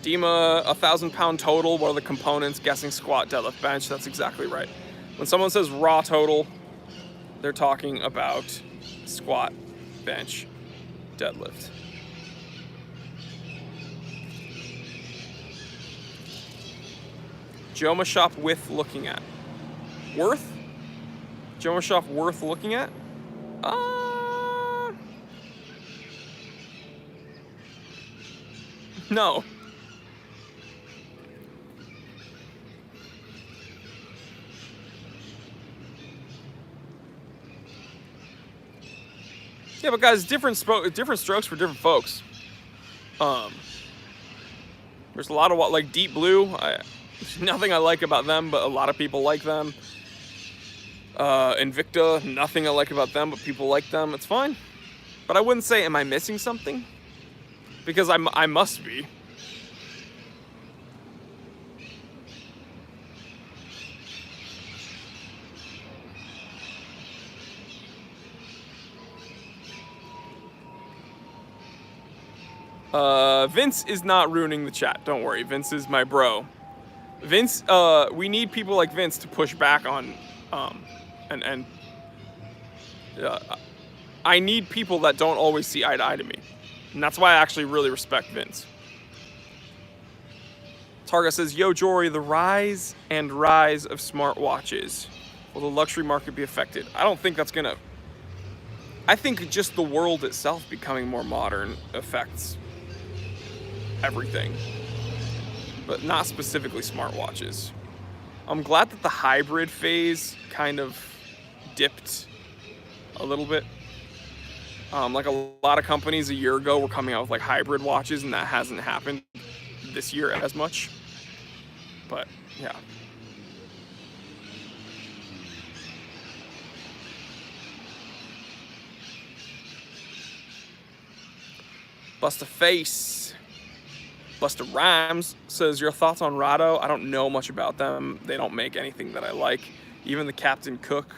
Dima, 1,000-pound total. What are the components? Guessing squat, deadlift, bench. That's exactly right. When someone says raw total, they're talking about squat, bench, deadlift. Joma shop with looking at. Worth? Joma shop worth looking at? No. Yeah, but guys, different strokes for different folks. There's a lot of like Deep Blue. There's nothing I like about them, but a lot of people like them. Invicta, nothing I like about them, but people like them. It's fine. But I wouldn't say, am I missing something? Because I must be. Vince is not ruining the chat. Don't worry. Vince is my bro. Vince, we need people like Vince to push back on, I need people that don't always see eye to eye to me. And that's why I actually really respect Vince. Targa says, yo, Jory, the rise and rise of smartwatches. Will the luxury market be affected? I don't think that's gonna... I think just the world itself becoming more modern affects everything. But not specifically smartwatches. I'm glad that the hybrid phase kind of dipped a little bit. Like a lot of companies a year ago were coming out with like hybrid watches, and that hasn't happened this year as much. But yeah. Busta Face. Busta Rhymes says, your thoughts on Rado? I don't know much about them. They don't make anything that I like. Even the Captain Cook,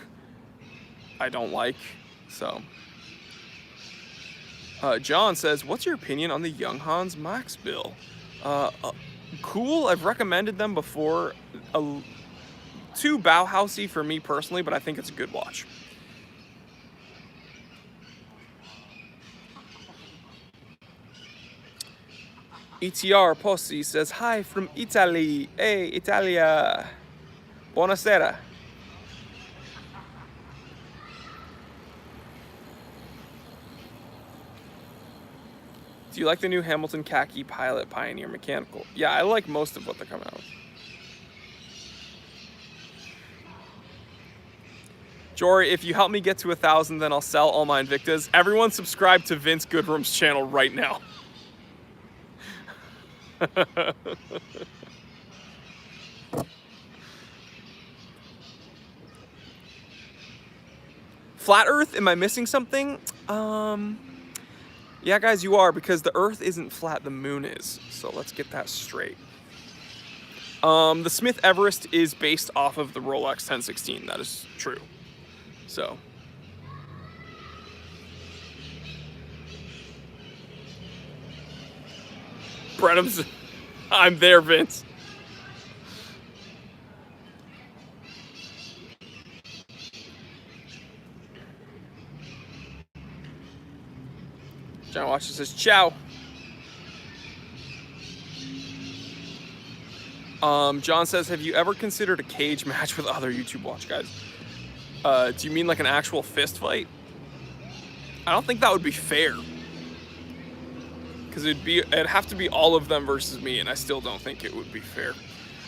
I don't like. So, John says, what's your opinion on the Young Hans Max bill? Cool. I've recommended them before. Too Bauhausy for me personally, but I think it's a good watch. ETR Posse says, hi from Italy. Hey, Italia. Buonasera. Do you like the new Hamilton Khaki Pilot Pioneer Mechanical? Yeah, I like most of what they're coming out with. Jory, if you help me get to 1,000, then I'll sell all my Invictas. Everyone subscribe to Vince Goodrum's channel right now. Flat Earth, am I missing something? Yeah, guys, you are, because the Earth isn't flat, the moon is. So let's get that straight. The Smith Everest is based off of the Rolex 1016. That is true. So. Brenham's, I'm there, Vince. John Watcher says, ciao. John says, have you ever considered a cage match with other YouTube watch guys? Do you mean like an actual fist fight? I don't think that would be fair. Because it'd have to be all of them versus me, and I still don't think it would be fair.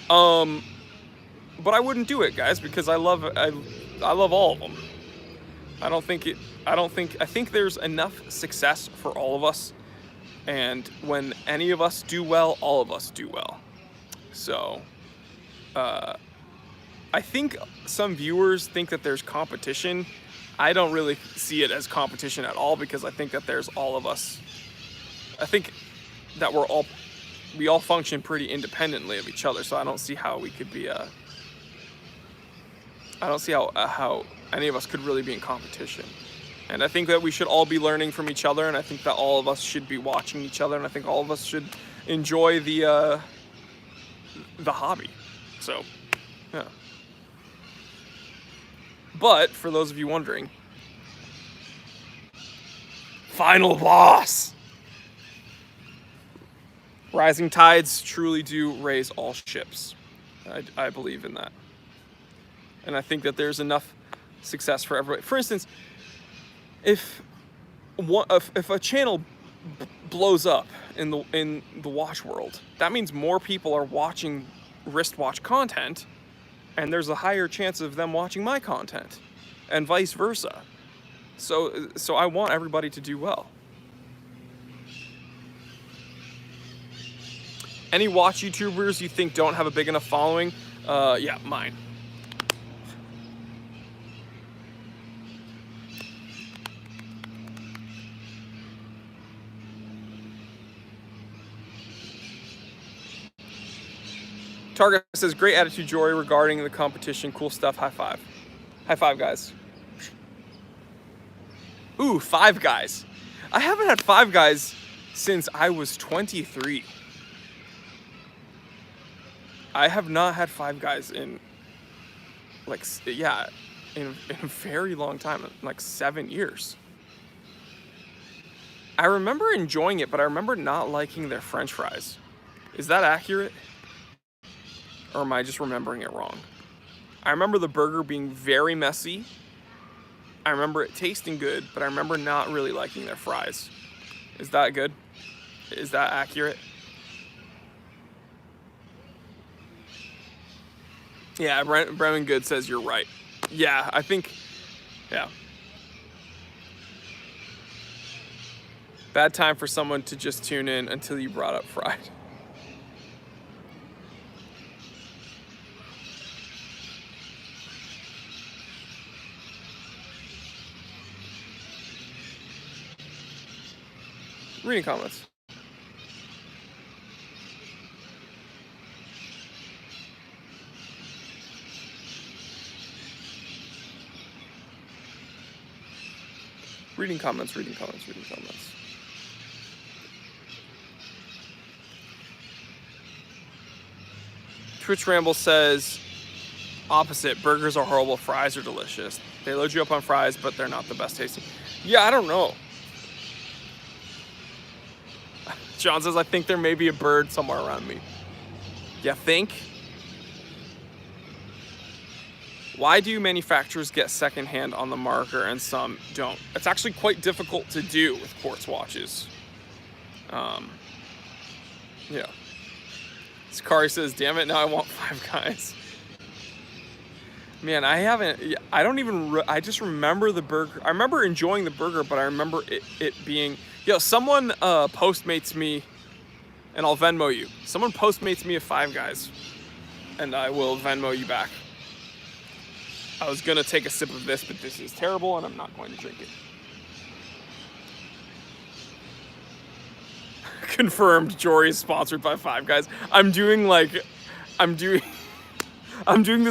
But I wouldn't do it, guys, because I love all of them. I think there's enough success for all of us, and when any of us do well, all of us do well. So, I think some viewers think that there's competition. I don't really see it as competition at all, because I think that there's all of us. I think that we all function pretty independently of each other, so I don't see how we could be I don't see how any of us could really be in competition. And I think that we should all be learning from each other, and I think that all of us should be watching each other, and I think all of us should enjoy the hobby. So, yeah. But, for those of you wondering, final boss! Rising tides truly do raise all ships. I believe in that. And I think that there's enough success for everybody. For instance, if a channel blows up in the watch world, that means more people are watching wristwatch content, and there's a higher chance of them watching my content, and vice versa. So I want everybody to do well. Any watch YouTubers you think don't have a big enough following? Yeah, mine. Target says, great attitude, Jory, regarding the competition. Cool stuff. High five. High five, guys. Ooh, Five Guys. I haven't had Five Guys since I was 23. I have not had Five Guys in, like, yeah, in a very long time, like 7 years. I remember enjoying it, but I remember not liking their French fries. Is that accurate? Or am I just remembering it wrong? I remember the burger being very messy. I remember it tasting good, but I remember not really liking their fries. Is that good? Is that accurate? Yeah, Bremen Good says you're right. Yeah, I think, yeah. Bad time for someone to just tune in until you brought up fried. Reading comments. Reading comments. Twitch Ramble says, opposite, burgers are horrible, fries are delicious. They load you up on fries, but they're not the best tasting. Yeah, I don't know. John says, I think there may be a bird somewhere around me. You think? Why do manufacturers get secondhand on the marker and some don't? It's actually quite difficult to do with quartz watches. Yeah. Sakari says, damn it, now I want Five Guys. Man, I just remember the burger. I remember enjoying the burger, but I remember it being, someone Postmates me, and I'll Venmo you. Someone Postmates me a Five Guys, and I will Venmo you back. I was gonna take a sip of this, but this is terrible, and I'm not going to drink it. Confirmed, Jory is sponsored by Five Guys. I'm doing this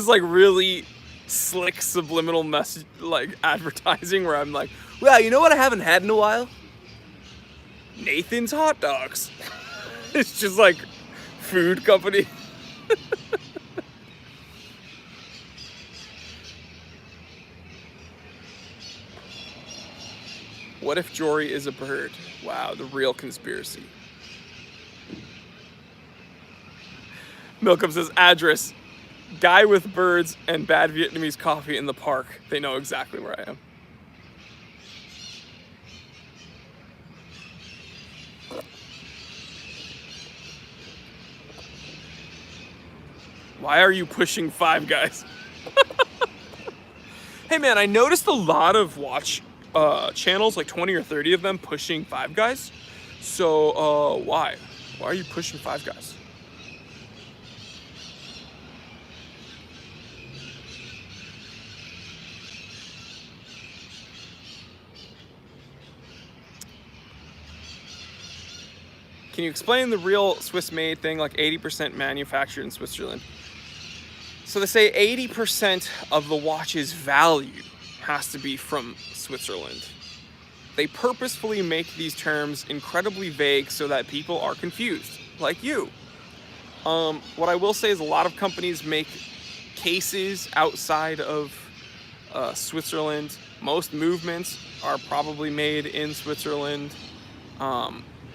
like really slick subliminal message, like advertising, where I'm like, well, you know what I haven't had in a while? Nathan's hot dogs. It's just like food company. What if Jory is a bird? Wow, the real conspiracy. Milcom says, address, guy with birds and bad Vietnamese coffee in the park. They know exactly where I am. Why are you pushing Five Guys? Hey man, I noticed a lot of watch channels, like 20 or 30 of them, pushing Five Guys. So why? Why are you pushing Five Guys? Can you explain the real Swiss-made thing, like 80% manufactured in Switzerland? So they say 80% of the watch's value has to be from Switzerland. They purposefully make these terms incredibly vague so that people are confused, like you. What I will say is a lot of companies make cases outside of Switzerland. Most movements are probably made in Switzerland.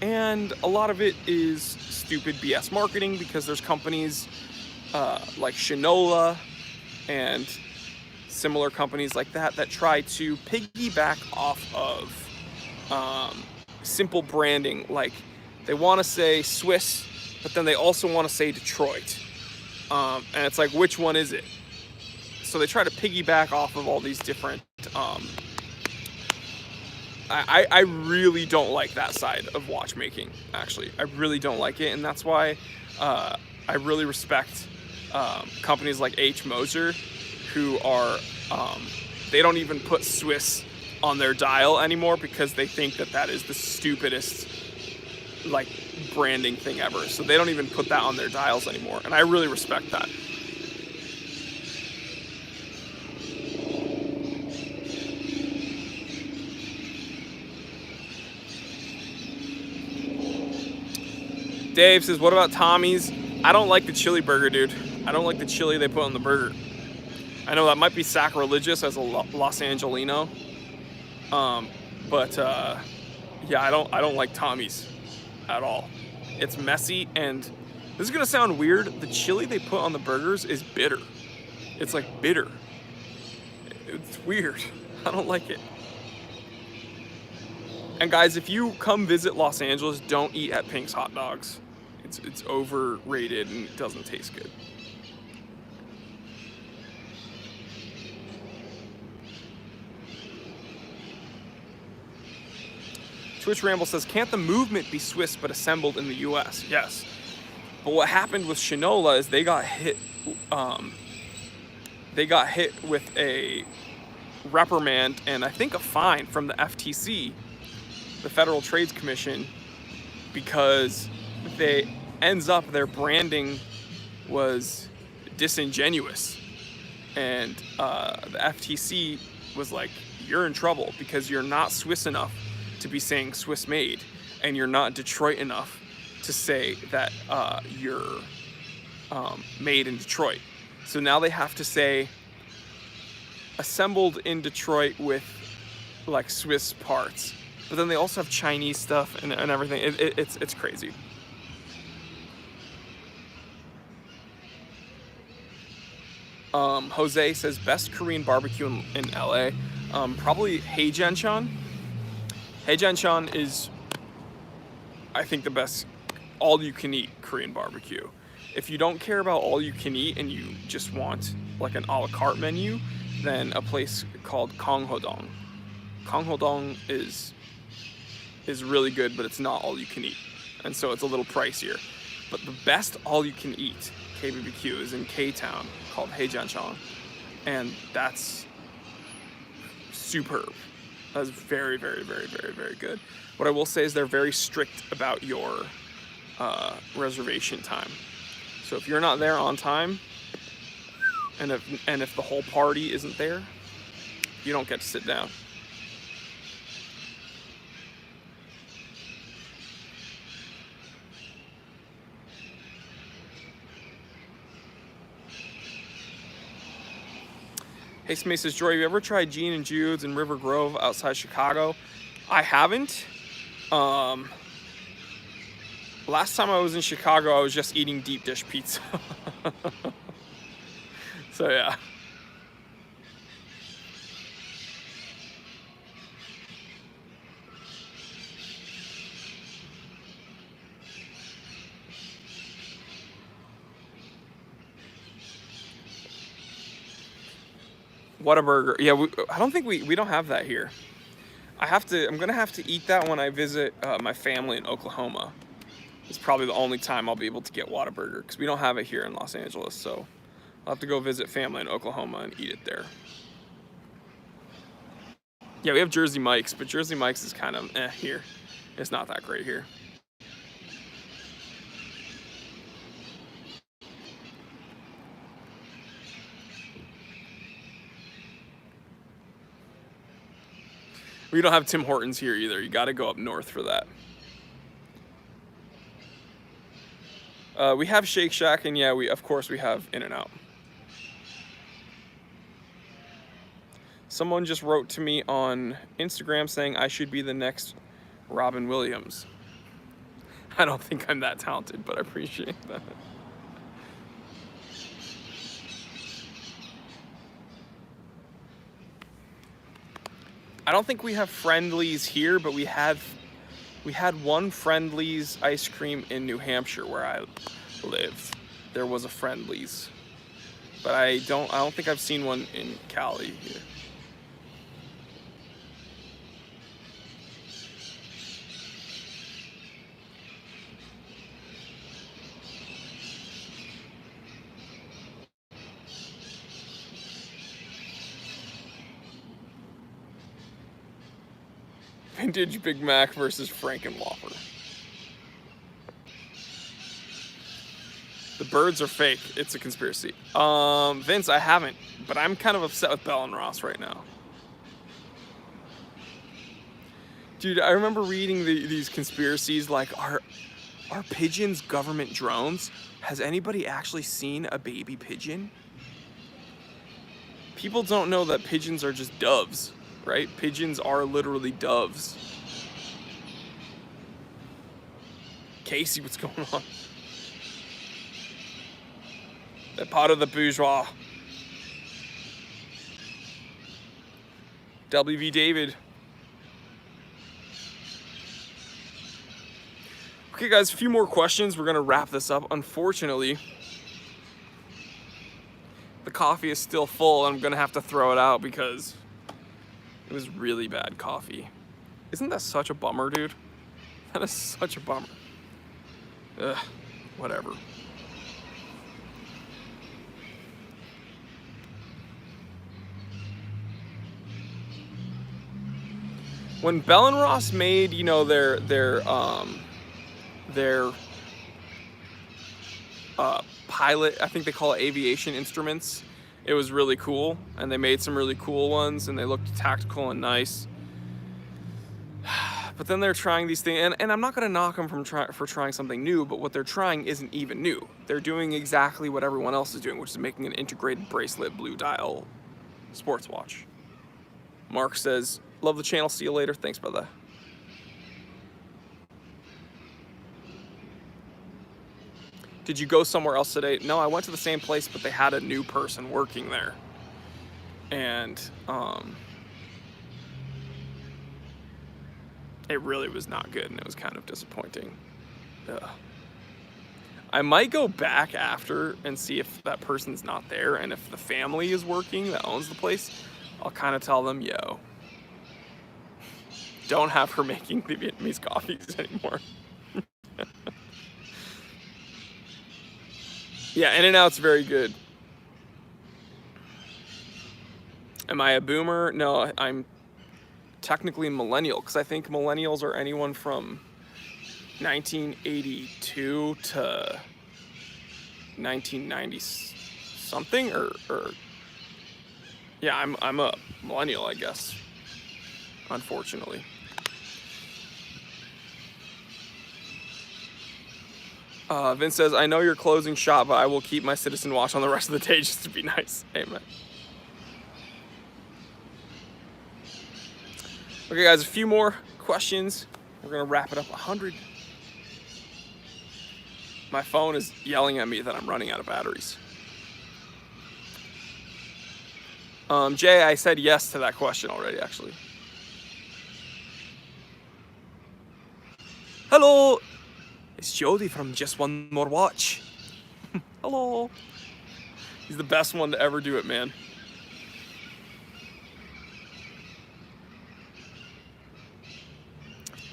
And a lot of it is stupid BS marketing, because there's companies like Shinola and similar companies like that try to piggyback off of simple branding. Like, they want to say Swiss, but then they also want to say Detroit. And it's like, which one is it? So they try to piggyback off of all these different I really don't like that side of watchmaking, actually. I really don't like it, and that's why I really respect companies like H. Moser, who are, they don't even put Swiss on their dial anymore because they think that that is the stupidest, like, branding thing ever. So they don't even put that on their dials anymore, and I really respect that. Dave says, what about Tommy's? I don't like the chili burger, dude. I don't like the chili they put on the burger. I know that might be sacrilegious as a Los Angelino. But yeah, I don't like Tommy's at all. It's messy, and this is gonna sound weird. The chili they put on the burgers is bitter. It's like bitter. It's weird. I don't like it. And guys, if you come visit Los Angeles, don't eat at Pink's Hot Dogs. It's overrated and it doesn't taste good. Twitch Ramble says, can't the movement be Swiss but assembled in the US? Yes. But what happened with Shinola is they got hit with a reprimand and I think a fine from the FTC, the Federal Trade Commission, because their branding was disingenuous, and the FTC was like, you're in trouble because you're not Swiss enough to be saying Swiss made, and you're not Detroit enough to say that you're made in Detroit. So now they have to say assembled in Detroit with like Swiss parts, but then they also have Chinese stuff and everything. It's crazy. Jose says, best Korean barbecue in LA. Probably Heijanchan. Heijanchan is, I think, the best all-you-can-eat Korean barbecue. If you don't care about all-you-can-eat and you just want like an a la carte menu, then a place called Kanghodong. Kanghodong is really good, but it's not all-you-can-eat, and so it's a little pricier. But the best all-you-can-eat KBBQ is in K-Town, called Heijanchan, and that's superb. That's very, very, very, very, very good. What I will say is they're very strict about your reservation time. So if you're not there on time, and if the whole party isn't there, you don't get to sit down. Hey, Smith says, Jory, have you ever tried Gene and Jude's in River Grove outside Chicago? I haven't. Last time I was in Chicago, I was just eating deep dish pizza. So yeah. Whataburger. Yeah, I don't think we don't have that here. I'm gonna have to eat that when I visit my family in Oklahoma. It's probably the only time I'll be able to get Whataburger because we don't have it here in Los Angeles. So I'll have to go visit family in Oklahoma and eat it there. Yeah, we have Jersey Mike's, but Jersey Mike's is kind of here. It's not that great here. We don't have Tim Hortons here either. You got to go up north for that. We have Shake Shack, and yeah, of course we have In-N-Out. Someone just wrote to me on Instagram saying I should be the next Robin Williams. I don't think I'm that talented, but I appreciate that. I don't think we have Friendly's here, but we had one Friendly's ice cream in New Hampshire where I lived. There was a Friendly's, but I don't think I've seen one in Cali here. Vintage Big Mac versus Franken Whopper. The birds are fake. It's a conspiracy. Vince, I haven't, but I'm kind of upset with Bell and Ross right now. Dude, I remember reading these conspiracies like, are pigeons government drones? Has anybody actually seen a baby pigeon? People don't know that pigeons are just doves, right? Pigeons are literally doves. Casey, what's going on? They're part of the bourgeois. WV David. Okay, guys, a few more questions. We're going to wrap this up. Unfortunately, the coffee is still full, and I'm going to have to throw it out because it was really bad coffee. Isn't that such a bummer, dude? That is such a bummer. Ugh, whatever. When Bell and Ross made, you know, their pilot, I think they call it aviation instruments, it was really cool, and they made some really cool ones, and they looked tactical and nice. But then they're trying these things, and I'm not going to knock them for trying something new, but what they're trying isn't even new. They're doing exactly what everyone else is doing, which is making an integrated bracelet blue dial sports watch. Mark says, love the channel, see you later. Thanks, brother. Did you go somewhere else today? No, I went to the same place, but they had a new person working there. And it really was not good, and it was kind of disappointing. Ugh. I might go back after and see if that person's not there, and if the family is working that owns the place, I'll kind of tell them, yo, don't have her making the Vietnamese coffees anymore. Yeah, In-N-Out's very good. Am I a boomer? No, I'm technically a millennial, because I think millennials are anyone from 1982 to 1990 something, or yeah, I'm a millennial, I guess, unfortunately. Vince says, I know you're closing shop, but I will keep my Citizen watch on the rest of the day just to be nice. Amen. Okay, guys, a few more questions. We're going to wrap it up. 100. My phone is yelling at me that I'm running out of batteries. Jay, I said yes to that question already, actually. Hello. It's Jody from Just One More Watch. Hello. He's the best one to ever do it, man.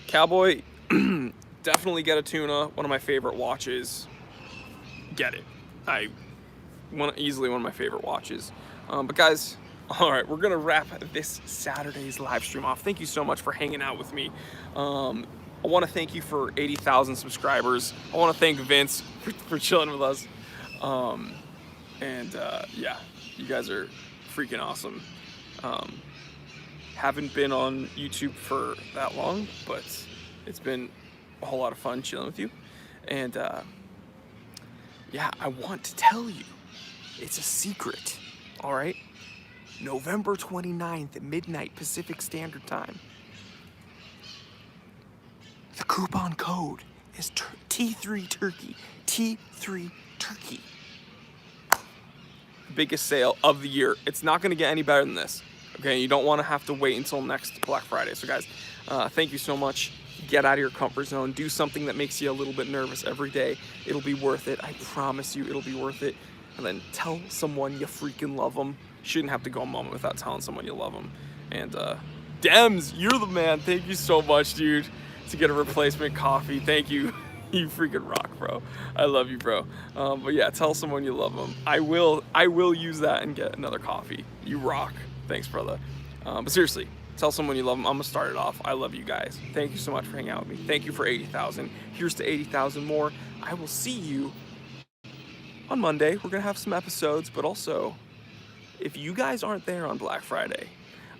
Cowboy, definitely get a tuna. One of my favorite watches. Get it. Easily one of my favorite watches. But guys, all right, we're gonna wrap this Saturday's live stream off. Thank you so much for hanging out with me. I want to thank you for 80,000 subscribers. I want to thank Vince for chilling with us. Yeah, you guys are freaking awesome. Haven't been on YouTube for that long, but it's been a whole lot of fun chilling with you. And yeah, I want to tell you, it's a secret, all right? November 29th at midnight Pacific Standard Time. The coupon code is T3 Turkey. T3 Turkey. Biggest sale of the year. It's not going to get any better than this. Okay, you don't want to have to wait until next Black Friday. So guys, thank you so much. Get out of your comfort zone. Do something that makes you a little bit nervous every day. It'll be worth it. I promise you it'll be worth it. And then tell someone you freaking love them. Shouldn't have to go a moment without telling someone you love them. And Dems, you're the man. Thank you so much, dude, to get a replacement coffee. Thank you. You freaking rock, bro. I love you, bro. But yeah, tell someone you love them. I will use that and get another coffee. You rock. Thanks, brother. But seriously, Tell someone you love them. I'm gonna start it off. I love you guys. Thank you so much for hanging out with me. Thank you for 80,000. Here's to 80,000 more. I will see you on Monday. We're gonna have some episodes, but also, if you guys aren't there on Black Friday,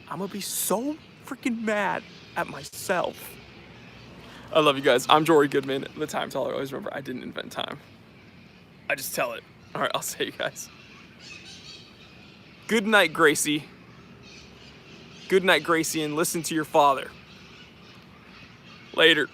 I'm gonna be so freaking mad at myself. I love you guys. I'm Jory Goodman, the time teller. Always remember, I didn't invent time. I just tell it. All right, I'll see you guys. Good night, Gracie. Good night, Gracie, and listen to your father. Later.